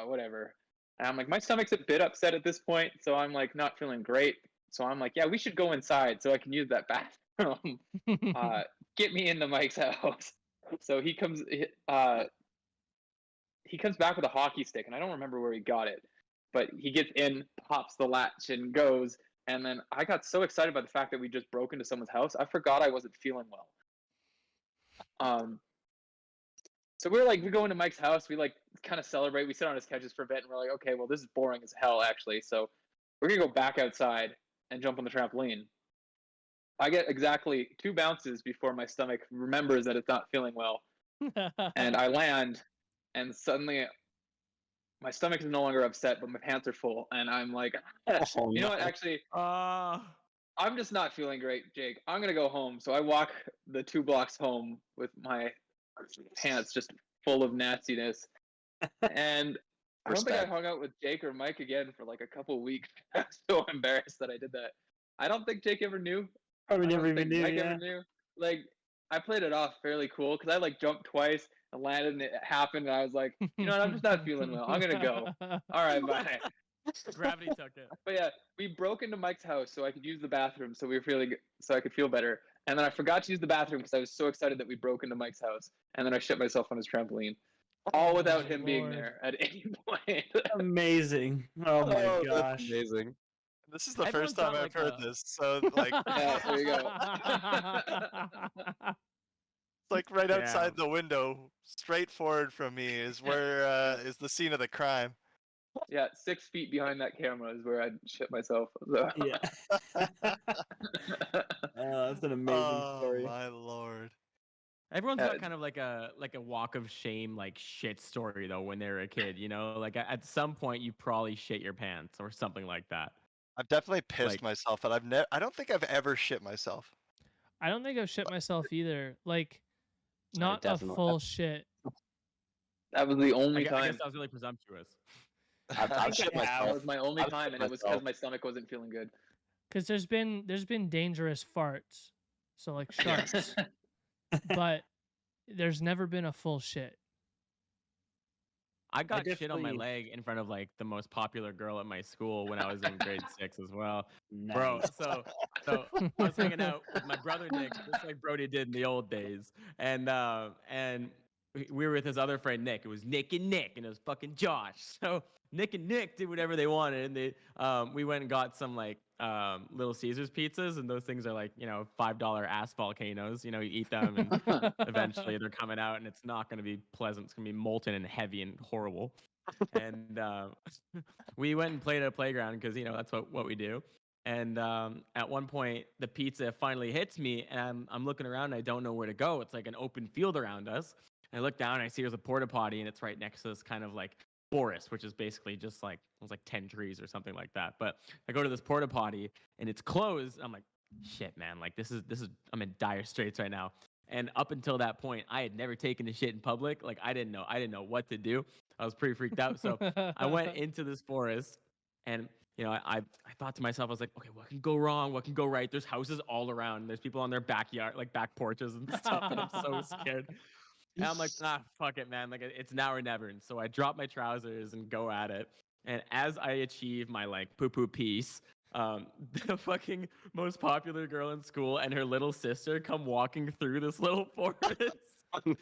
whatever. And I'm like, my stomach's a bit upset at this point, so I'm like not feeling great. So I'm like, yeah, we should go inside so I can use that bathroom. Get me into Mike's house. So he comes back with a hockey stick, and I don't remember where he got it, but he gets in, pops the latch, and goes. And then I got so excited by the fact that we just broke into someone's house, I forgot I wasn't feeling well. So we go into Mike's house, we like kind of celebrate, we sit on his couches for a bit, and we're like, okay, well, this is boring as hell, actually. So we're gonna go back outside and jump on the trampoline. I get exactly 2 bounces before my stomach remembers that it's not feeling well, and I land, and suddenly my stomach is no longer upset, but my pants are full, and I'm like, Oh, you know what? no. Actually, I'm just not feeling great, Jake. I'm gonna go home. So I walk the 2 blocks home with my pants just full of nastiness, and I don't think I Respect. hung out with Jake or Mike again for like a couple of weeks. I'm so embarrassed that I did that. I don't think Jake ever knew. Probably I don't never even think knew. Mike Yeah. ever knew. Like, I played it off fairly cool because I like jumped twice and landed, and it happened, and I was like, you know what? I'm just not feeling well. I'm gonna go. All right, bye. Gravity took it. But yeah, we broke into Mike's house so I could use the bathroom, so I could feel better. And then I forgot to use the bathroom because I was so excited that we broke into Mike's house. And then I shit myself on his trampoline, all without him being Lord. there at any point. Amazing. Oh my Oh, gosh. that's amazing. This is the Everyone's first time got, I've like, heard a- this. So like, Yeah, there you go. it's like right Damn. outside the window, straight forward from me is where is the scene of the crime. Yeah, 6 feet behind that camera is where I'd shit myself. So. Yeah. That's an amazing Oh story. my lord. Everyone's Yeah, got kind of like a walk of shame, like shit story though when they were a kid. You know, like at some point you probably shit your pants or something like that. I've definitely pissed Like- myself, but I don't think I've ever shit myself. I don't think I've shit myself either. Like, I not a definitely- full shit. that was the I only guess time. I was really presumptuous. I've shit That myself. was my only I've time, shit and it was because myself. my stomach wasn't feeling good. Because there's been dangerous farts, so like sharks, but there's never been a full shit. I got shit on my definitely- leg in front of like the most popular girl at my school when I was in grade 6 as well. Bro, Nice. so I was hanging out with my brother Nick, just like Brody did in the old days, and we were with his other friend Nick. It was Nick and it was fucking Josh. So Nick and Nick did whatever they wanted, and they we went and got some like Little Caesars pizzas, and those things are like, you know, $5 ass volcanoes. You know, you eat them, and eventually they're coming out, and it's not going to be pleasant. It's going to be molten and heavy and horrible. And we went and played at a playground because, you know, that's what we do. And at one point, the pizza finally hits me, and I'm looking around, and I don't know where to go. It's like an open field around us. And I look down, and I see there's a porta potty, and it's right next to this kind of like forest, which is basically just like, it was like 10 trees or something like that. But I go to this porta potty, and it's closed. I'm like, shit, man, like this is I'm in dire straits right now. And up until that point, I had never taken a shit in public. Like I didn't know what to do. I was pretty freaked out. So I went into this forest, and you know, I thought to myself, I was like, okay, what can go wrong? What can go right? There's houses all around. There's people on their backyard, like back porches and stuff, and I'm so scared. And I'm like, fuck it, man. Like it's now or never. And so I drop my trousers and go at it. And as I achieve my like poo piece, the fucking most popular girl in school and her little sister come walking through this little forest. And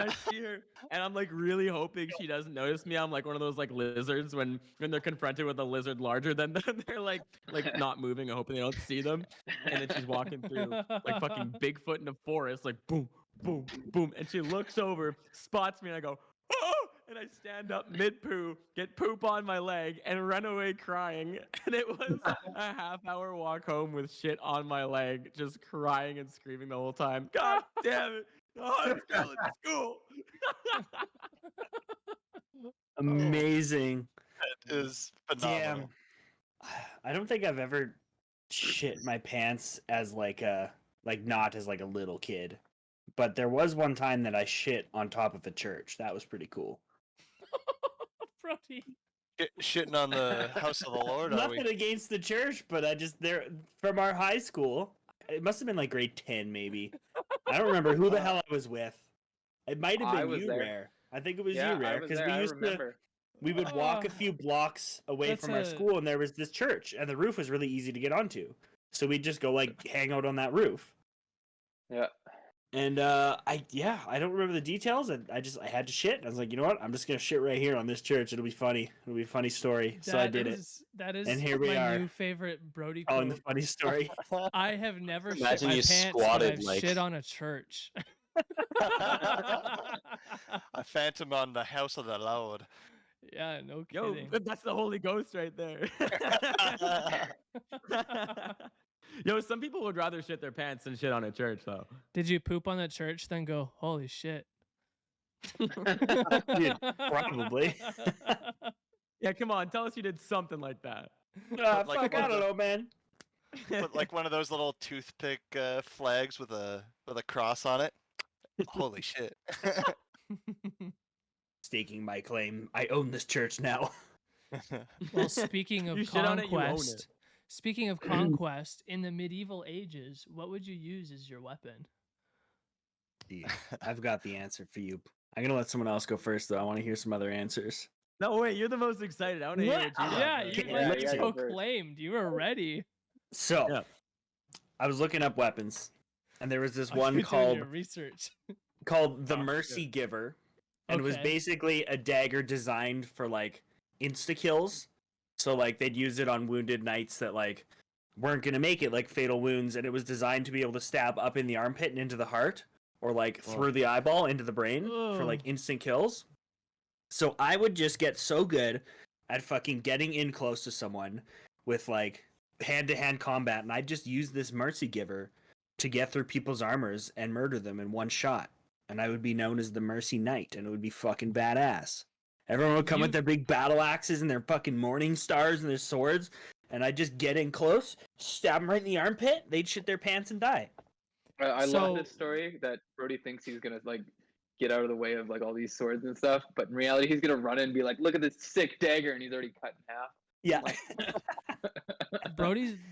I see her, and I'm like really hoping she doesn't notice me. I'm like one of those like lizards when they're confronted with a lizard larger than them, they're like not moving, hoping they don't see them. And then she's walking through like fucking Bigfoot in the forest, like boom, boom, boom, and she looks over, spots me, and I go, oh! And I stand up mid poo, get poop on my leg, and run away crying. And it was a half-hour walk home with shit on my leg, just crying and screaming the whole time. God damn it! Oh, I'm still in school. Amazing. It is phenomenal. Damn. I don't think I've ever shit my pants as like not as like a little kid. But there was one time that I shit on top of a church. That was pretty cool. Brody. Shitting on the house of the Lord, are Nothing we? against the church, but I just there from our high school. It must have been like grade 10, maybe. I don't remember who the hell I was with. It might have I been was you, there. Rare. I think it was Yeah, you, I Rare, was because there. we I used to. remember. We would walk a Ah. few blocks away That's from our a- school, and there was this church, and the roof was really easy to get onto. So we'd just go like hang out on that roof. Yeah. And I don't remember the details. And I had to shit. I was like, you know what? I'm just gonna shit right here on this church. It'll be funny. It'll be a funny story. So I did it. That is And here we my are. new favorite Brody Oh, and the quote. funny story. I have never shit Imagine my you pants, but squatted, I've like- shit on a church. A phantom on the house of the Lord. Yeah, no Yo, kidding. that's the Holy Ghost right there. Yo, some people would rather shit their pants than shit on a church, though. Did you poop on the church, then go, holy shit? Dude, probably. Yeah, come on, tell us you did something like that. like Fuck, one I of don't the- know, man. Put like one of those little toothpick flags with a cross on it. Holy shit. Staking my claim. I own this church now. Well, speaking of You shit on it, you own conquest, it. speaking of conquest, in the medieval ages, what would you use as your weapon? Dude, I've got the answer for you. I'm gonna let someone else go first, though. I want to hear some other answers. No, wait, you're the most excited. I want to hear what you got. Yeah, first. you Okay, like let's go first. proclaimed. You were ready. So, Yeah. I was looking up weapons, and there was this Oh, one you're doing called your research. the Oh, Mercy shit. Giver, and it was Okay. basically a dagger designed for like insta kills. So like they'd use it on wounded knights that like weren't gonna make it, like fatal wounds, and it was designed to be able to stab up in the armpit and into the heart, or like through the eyeball into the brain for like instant kills. So I would just get so good at fucking getting in close to someone with like hand-to-hand combat, and I'd just use this mercy giver to get through people's armors and murder them in one shot. And I would be known as the Mercy Knight, and it would be fucking badass. Everyone would come with their big battle axes and their fucking morning stars and their swords, and I'd just get in close, stab them right in the armpit, they'd shit their pants and die. I love this story that Brody thinks he's gonna like get out of the way of like all these swords and stuff, but in reality he's gonna run in and be like, "Look at this sick dagger," and he's already cut in half. Yeah.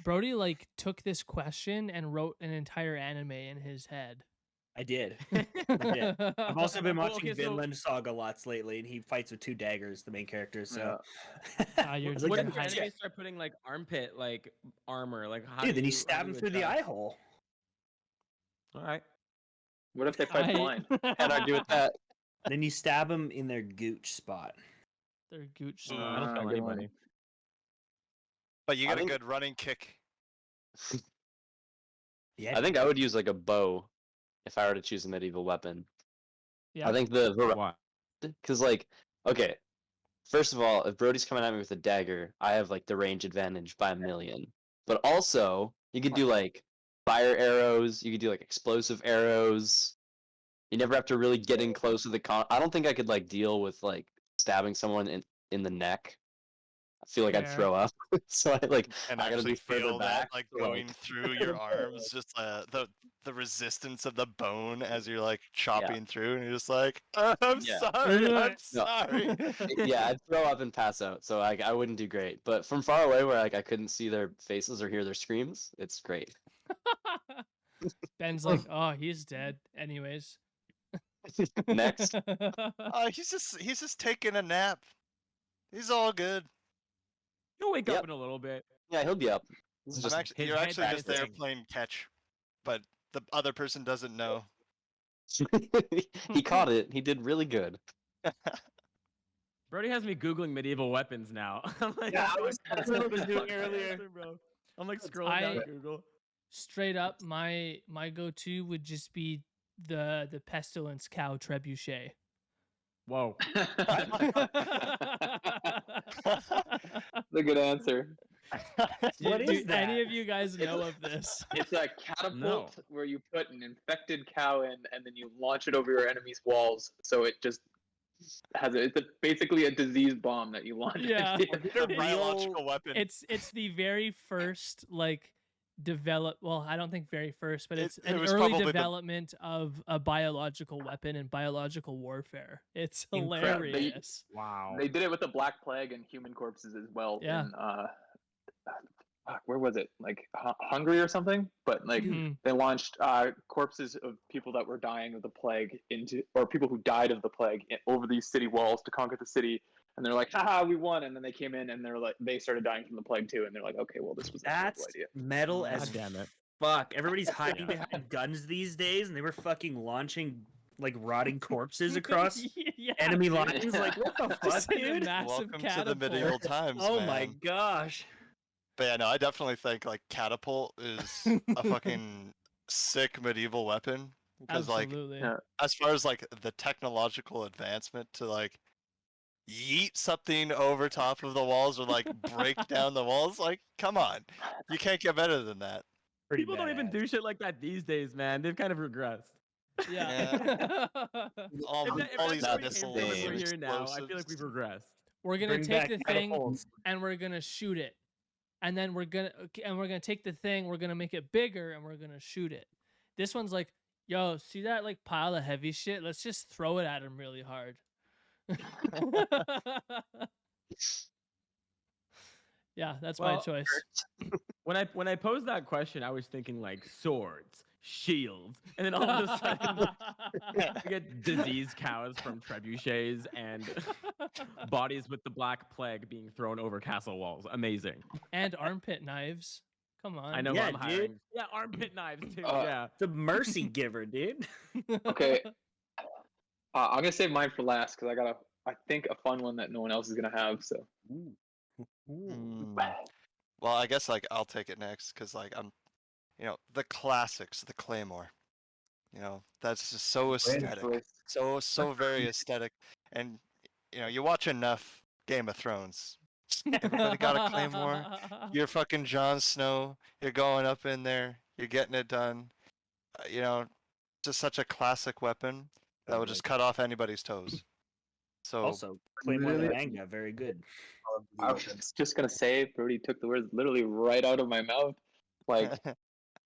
Brody like took this question and wrote an entire anime in his head. I did. I've also been watching Vinland Saga lots lately, and he fights with 2 daggers, the main character. So, you're what if enemies start putting like armpit like armor? Like, how dude, then you stab him through the eye hole. All right. What if they fight blind? Can't argue with that. Then you stab them in their gooch spot. Their gooch spot. I don't kill anybody. But you get a good running kick. Yeah, I think I would use like a bow if I were to choose a medieval weapon. Yeah. I think because like, okay, first of all, if Brody's coming at me with a dagger, I have like the range advantage by a million. But also, you could do like fire arrows. You could do like explosive arrows. You never have to really get in close with the I don't think I could like deal with like stabbing someone in the neck. I feel like I'd throw up. So I like and I gotta actually be further feel back. that like so, going through your arms, just the resistance of the bone as you're like chopping through, and you're just like, I'm sorry, I'm sorry. Yeah, I'd throw up and pass out. So I wouldn't do great. But from far away, where like I couldn't see their faces or hear their screams, it's great. Ben's like, oh, he's dead. Anyways. Next. He's just taking a nap. He's all good. He'll wake up in a little bit. Yeah, he'll be up. You're actually just there playing catch, but the other person doesn't know. He caught it. He did really good. Brody has me googling medieval weapons now. I'm like, that's what I was doing earlier. Bro. I'm like scrolling down Google. Straight up, my go-to would just be the pestilence cow trebuchet. Whoa. The good answer. What is that? Any of you guys know of this? It's a catapult where you put an infected cow in, and then you launch it over your enemy's walls. So it just has basically a disease bomb that you launch. Yeah, it's a biological weapon. It's the very first like well, I don't think very first, but it's an early development of a biological weapon and biological warfare. It's hilarious. Wow. They did it with the Black Plague and human corpses as well. Yeah. In, where was it? Like Hungary or something? But like they launched corpses of people that were dying of the plague or people who died of the plague over these city walls to conquer the city. And they're like, haha, we won. And then they came in and they started dying from the plague too. And they're like, okay, well, this was a terrible idea. Metal as damn it. Fuck. Everybody's hiding behind guns these days, and they were fucking launching like rotting corpses across enemy lines. Like, what the fuck, dude? Welcome to the medieval times. Oh man. my gosh. But yeah, no, I definitely think like catapult is a fucking sick medieval weapon. Because Absolutely. like, as far as like the technological advancement to like yeet something over top of the walls or like break down the walls, like, come on, you can't get better than that. People don't even do shit like that these days, man. They've kind of regressed. Yeah. all these missiles we're and here now. I feel explosives. like we've regressed. We're gonna take the thing and we're gonna shoot it, and then we're gonna take the thing, we're gonna make it bigger, and we're gonna shoot it. This one's like, yo, see that like pile of heavy shit? Let's just throw it at him really hard. Yeah, that's my choice. When I posed that question, I was thinking like swords, shields, and then all of a sudden we get diseased cows from trebuchets and bodies with the Black Plague being thrown over castle walls. Amazing. And armpit knives. Come on. I know Yeah, I'm hiring. dude. Yeah, armpit knives too. Yeah. The mercy giver, dude. Okay. I'm gonna save mine for last because I think a fun one that no one else is gonna have. So, Hmm. Well, I guess like I'll take it next because like I'm, the classics, the Claymore. That's just so aesthetic, so very aesthetic, and you watch enough Game of Thrones. Everybody got a Claymore. You're fucking Jon Snow. You're going up in there. You're getting it done. Just such a classic weapon that will just cut off anybody's toes. So Also, Claymore the manga, very good. I was just gonna say, Brody took the words literally right out of my mouth. Like,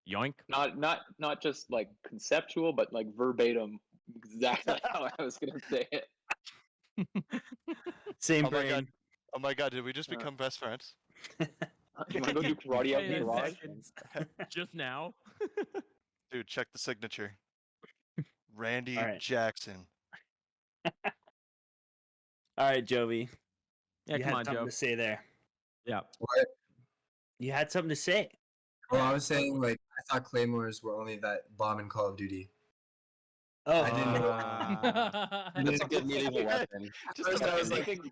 Yoink. not just like conceptual, but like verbatim, exactly how I was gonna say it. Same Oh my god! brain. Oh my god! Did we just become best friends? You wanna go do karate out in Wait the a garage? second. Just now. Dude, check the signature. Randy All right. Jackson. All right, Jovi. Yeah, You come had on, something Joe. to say there. Yeah. What? You had something to say. Well, I was saying, like, I thought claymores were only that bomb in Call of Duty. Oh, I didn't know. That's a good medieval weapon. First, I was like, thinking,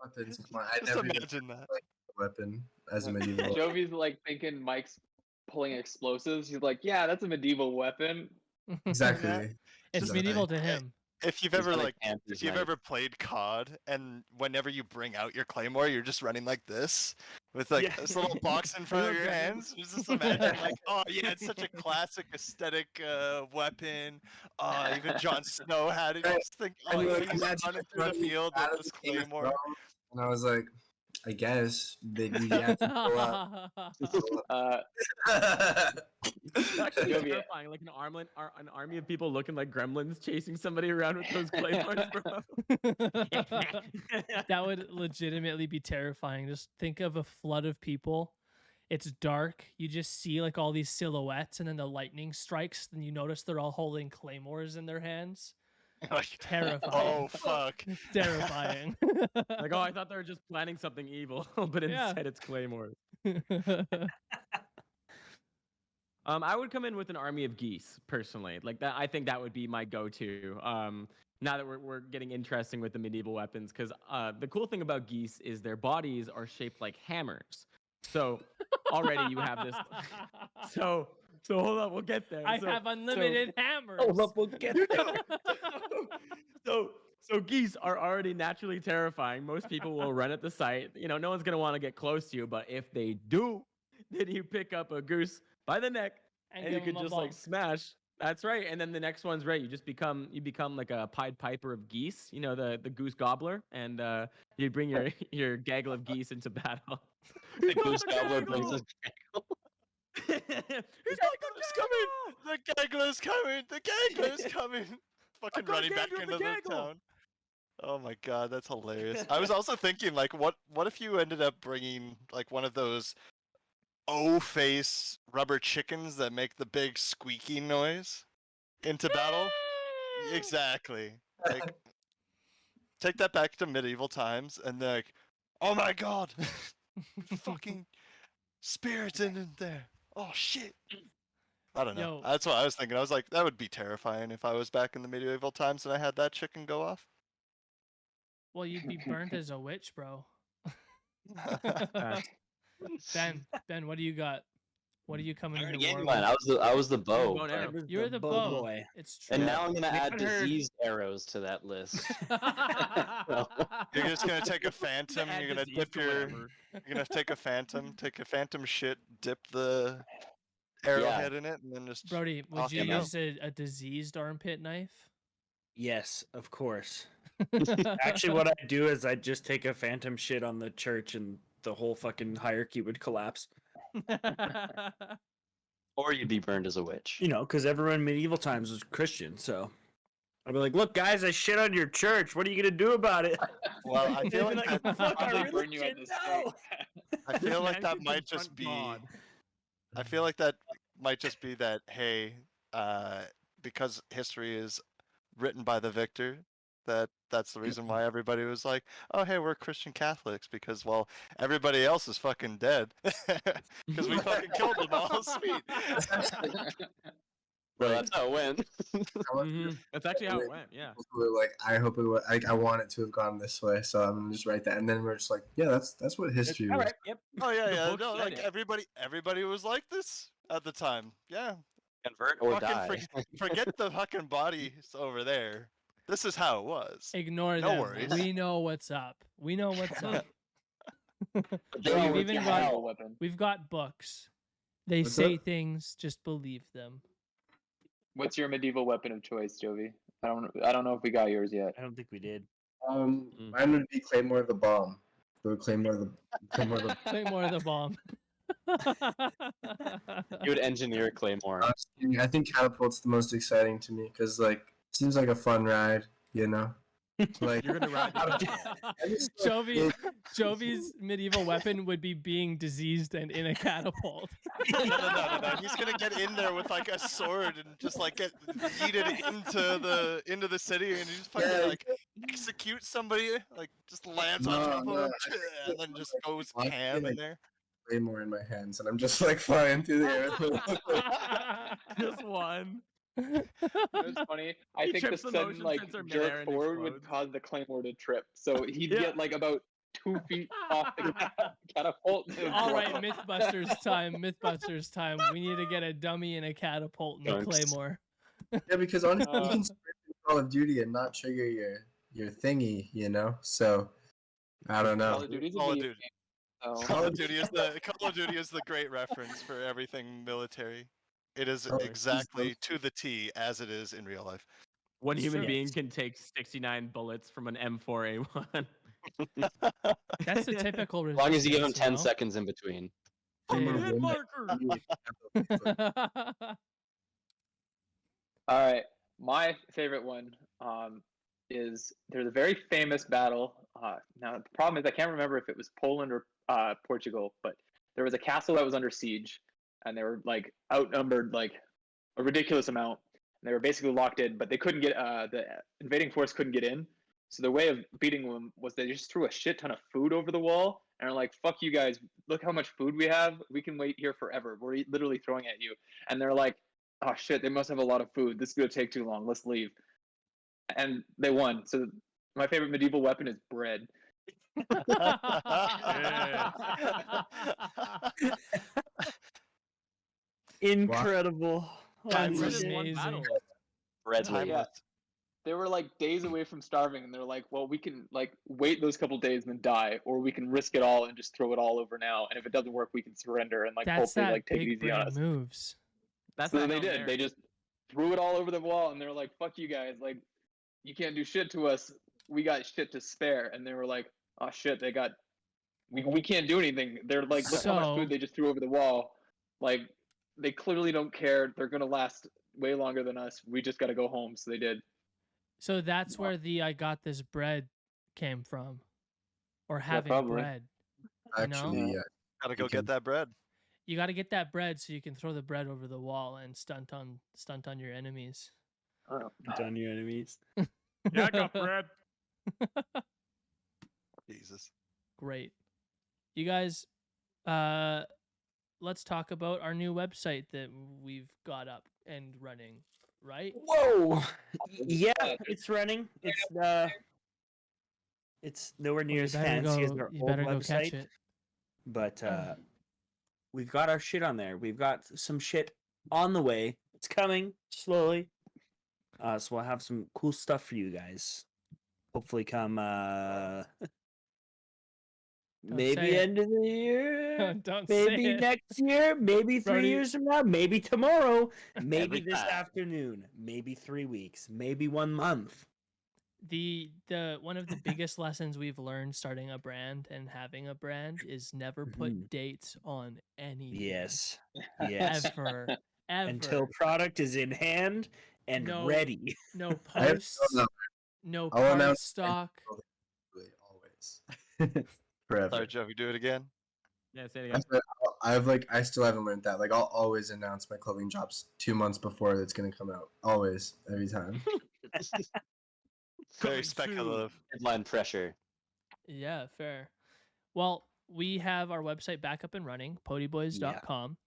weapons. Come on, I Just never even imagine that. like a weapon as a medieval. Jovi's like thinking Mike's pulling explosives. He's like, yeah, that's a medieval weapon. Exactly. It's Just medieval like- to him. If you've He's ever got a like, Campy's if you've knife. ever played COD, and whenever you bring out your claymore, you're just running like this, with like Yeah. this little box in front of your hands. Just imagine like, oh yeah, it's such a classic aesthetic weapon. Even Jon Snow had it. You just think, oh And, yeah, like, he's imagine running through the running field out with of this the Game of claymore. Thrones, and I was like, I guess they do the actual go up. Actually, Jovi, terrifying. Like an army of people looking like gremlins chasing somebody around with those claymores, bro. That would legitimately be terrifying. Just think of a flood of people. It's dark. You just see like all these silhouettes, and then the lightning strikes, and you notice they're all holding claymores in their hands. Like, Terrifying. oh fuck. Terrifying. Like, oh, I thought they were just planning something evil, but Yeah. instead it's claymores. I would come in with an army of geese, personally. Like that, I think that would be my go-to. Now that we're getting interesting with the medieval weapons, because the cool thing about geese is their bodies are shaped like hammers. So already you have this. So hold on, we'll get there. I So- have unlimited hammers. hold up, we'll get there. So geese are already naturally terrifying. Most people will run at the sight. No one's gonna want to get close to you, but if they do, then you pick up a goose by the neck and you give could 'em a just like bump. smash. That's right. And then the next one's right. You become like a Pied Piper of geese. The goose gobbler, and you bring your gaggle of geese into battle. The goose gobbler brings us. He's like Gaggler's coming! The Gaggler's coming! The Gaggler's coming! Fucking got a running back gaggle of into the the gaggle. town. Oh my god, that's hilarious. I was also thinking, like, what if you ended up bringing, like, one of those O-face rubber chickens that make the big squeaking noise into battle? Exactly. Like, take that back to medieval times, and they're like, oh my god! Fucking spirits in there. Oh shit. I don't know. Yo. That's what I was thinking. I was like, that would be terrifying if I was back in the medieval times and I had that chicken go off. Well, you'd be burnt as a witch, bro. Ben, what do you got? What are you coming I in already the gave war you mine. with? I was the bow. Bow and arrow. was You're the bow. boy. It's true. And now I'm gonna We add haven't heard- diseased arrows to that list. You're just gonna take a phantom. Add You're gonna disease dip to your. whatever. You're gonna take a phantom shit, dip the arrowhead in it, and then just. Brody, would Off you you go. use a diseased armpit knife? Yes, of course. Actually, what I do is I just take a phantom shit on the church, and the whole fucking hierarchy would collapse. Or you'd be burned as a witch. Because everyone in medieval times was Christian, so I'd be like, "Look, guys, I shit on your church. What are you gonna do about it?" Well, I feel They'd like be that, "Fuck, How'd our they burn you at religion, the no!" I feel like Man that can might just confront be. God. I feel like that might just be that. Hey, because history is written by the victor. That's the reason why everybody was like, oh hey, we're Christian Catholics because well everybody else is fucking dead because we fucking killed them all. Sweet. bro. That's how it went. That's actually how it went. Yeah. Who were like, I hope it was, like, I want it to have gone this way, so I'm gonna just write that. And then we're just like, yeah, that's what history All was. right. Yep. Oh yeah, The yeah. book No, said like it. everybody was like this at the time. Yeah. Convert or Fucking die. forget the fucking bodies over there. This is how it was. Ignore No them. worries. We know what's up. We know what's up. Throw We've it even to got hell. weapon. we've got books. They What's say up? things, just believe them. What's your medieval weapon of choice, Jovi? I don't know if we got yours yet. I don't think we did. Mine would be Claymore the Bomb. The Claymore the Claymore the bomb. You would engineer Claymore. I think Catapult's the most exciting to me because like seems like a fun ride, you know. Like You're gonna ride the Jovi's medieval weapon would be being diseased and in a catapult. No. He's gonna get in there with like a sword and just like get yeeted into the city and he just fucking like execute somebody, like just lands on top of him and then just goes ham in there. Claymore in my hands, and I'm just like flying through the air. Just one. It's funny. I He think the trips the sudden motion like sensor midair jerk and forward would explodes. cause the Claymore to trip, so he'd Yeah. get like about 2 feet off the catapult. and All drop. right, Mythbusters time. Mythbusters time. We need to get a dummy and a catapult and a Dunks. claymore. Yeah, because honestly, you can sprint in Call of Duty and not trigger your thingy, you know. So I don't Call know. of Duty's a Call of video Duty. game, so- Call of Duty is the great reference for everything military. It is Oh, exactly to the T as it is in real life. One human Sure. being can take 69 bullets from an M4A1. That's the typical As long as you give him resistance, 10 know? seconds in between. Claymore Hit win marker. All right, my favorite one is there's a very famous battle. Now the problem is I can't remember if it was Poland or Portugal, but there was a castle that was under siege, and they were like outnumbered like a ridiculous amount. And they were basically locked in, but they couldn't get the invading force couldn't get in. So the way of beating them was they just threw a shit ton of food over the wall and are like, "Fuck you guys! Look how much food we have. We can wait here forever. We're literally throwing at you." And they're like, "Oh shit! They must have a lot of food. This is gonna take too long. Let's leave." And they won. So my favorite medieval weapon is bread. Incredible. That's Bread is one amazing. battle. Red's Time Yeah. They were like days away from starving, and they're like, "Well, we can like wait those couple days and then die, or we can risk it all and just throw it all over now. And if it doesn't work, we can surrender and like That's hopefully that like take it big easy on brain us." moves. That's So not they Hail did. Mary. They just threw it all over the wall, and they're like, "Fuck you guys! Like, you can't do shit to us. We got shit to spare." And they were like, "Oh shit! They got we can't do anything." They're like, "Look how much So- food they just threw over the wall. Like, they clearly don't care. They're gonna last way longer than us. We just got to go home." So they did. So that's where the "I got this bread" came from, or having probably. bread. You know? Actually, yeah. Gotta go Okay. get that bread. You got to get that bread so you can throw the bread over the wall and stunt on your enemies. Done your enemies. Yeah, I got bread. Jesus. Great. You guys, let's talk about our new website that we've got up and running, right? Whoa! Yeah, it's running. It's nowhere near Well, as fancy as our you old better go website, catch it. but we've got our shit on there. We've got some shit on the way. It's coming slowly. So we'll have some cool stuff for you guys. Hopefully, come maybe say it. end of the year. Don't say Maybe it. next year, maybe 3 Brody. years from now, maybe tomorrow, maybe Every this time. afternoon, maybe 3 weeks, maybe 1 month. The one of the biggest lessons we've learned starting a brand and having a brand is never put Mhm. dates on anything. Yes. Yes. Ever. Ever. Until product is in hand and No. ready. No I have posts. no, No I'll part announce- stock. always. Forever. Sorry, Jovi, do it again. Yeah, say it again. I still haven't learned that. Like I'll always announce my clothing drops 2 months before it's gonna come out. Always, every time. Very Coming speculative. Headline pressure. Yeah, fair. Well, we have our website back up and running, podiboys.com.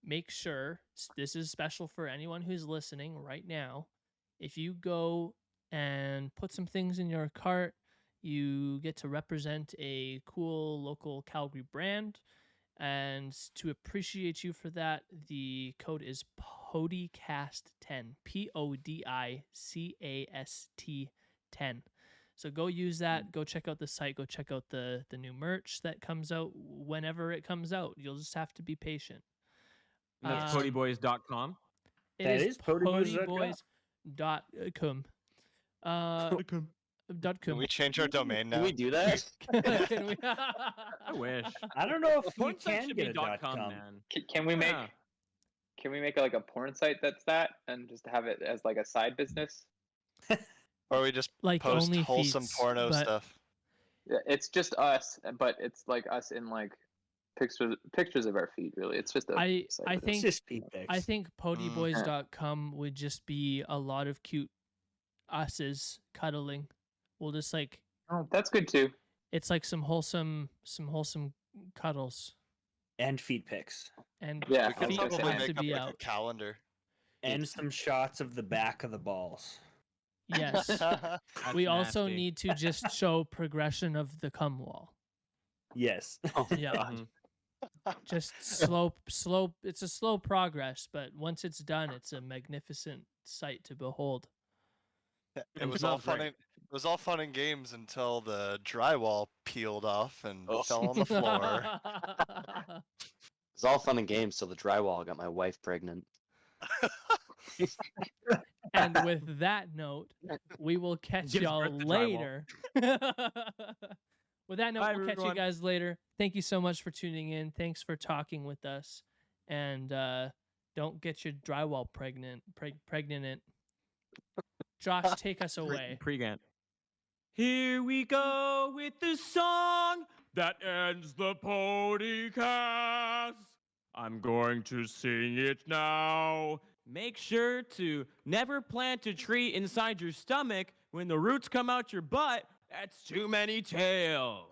make sure this is special for anyone who's listening right now. If you go and put some things in your cart, you get to represent a cool local Calgary brand. And to appreciate you for that, the code is PODI-Cast10. PODICAST 10. So go use that. Go check out the site. Go check out the new merch that comes out whenever it comes out. You'll just have to be patient. And that's Um, PODIboys.com. It That is is PODIboys.com. PODIboys.com. Can we change our domain now? Can we do that? Can we? I wish. I don't know if you Porn site can should get be a .com, .com. man. Can we make Yeah. can we make like a porn site that's that and just have it as like a side business? Or we just Like post only wholesome feeds, porno but- stuff? Yeah, it's just us, but it's like us in like pictures of our feet. Really, it's just a. I site It's think just feed pics. I think PODIboys.com would just be a lot of cute us's cuddling. We'll just like Oh, that's good too. it's like some wholesome cuddles. and feed pics. And Yeah, We could I was gonna probably say. have to make up be like out. a calendar. And some shots of the back of the balls. Yes. That's We also nasty. need to just show progression of the cum wall. Yes. Oh my Yeah. God. Just slow. It's a slow progress, but once it's done, it's a magnificent sight to behold. It was all fun. It was all fun and games until the drywall peeled off and Oh. fell on the floor. It's all fun and games till the drywall got my wife pregnant. And with that note, we will catch Gives y'all birth to drywall. later. With that note, Bye, we'll catch you everyone. guys later. Thank you so much for tuning in. Thanks for talking with us. And don't get your drywall pregnant. Josh, take us away. Pregant. Here we go with the song that ends the PODI-Cast. I'm going to sing it now. Make sure to never plant a tree inside your stomach when the roots come out your butt. That's too many tails.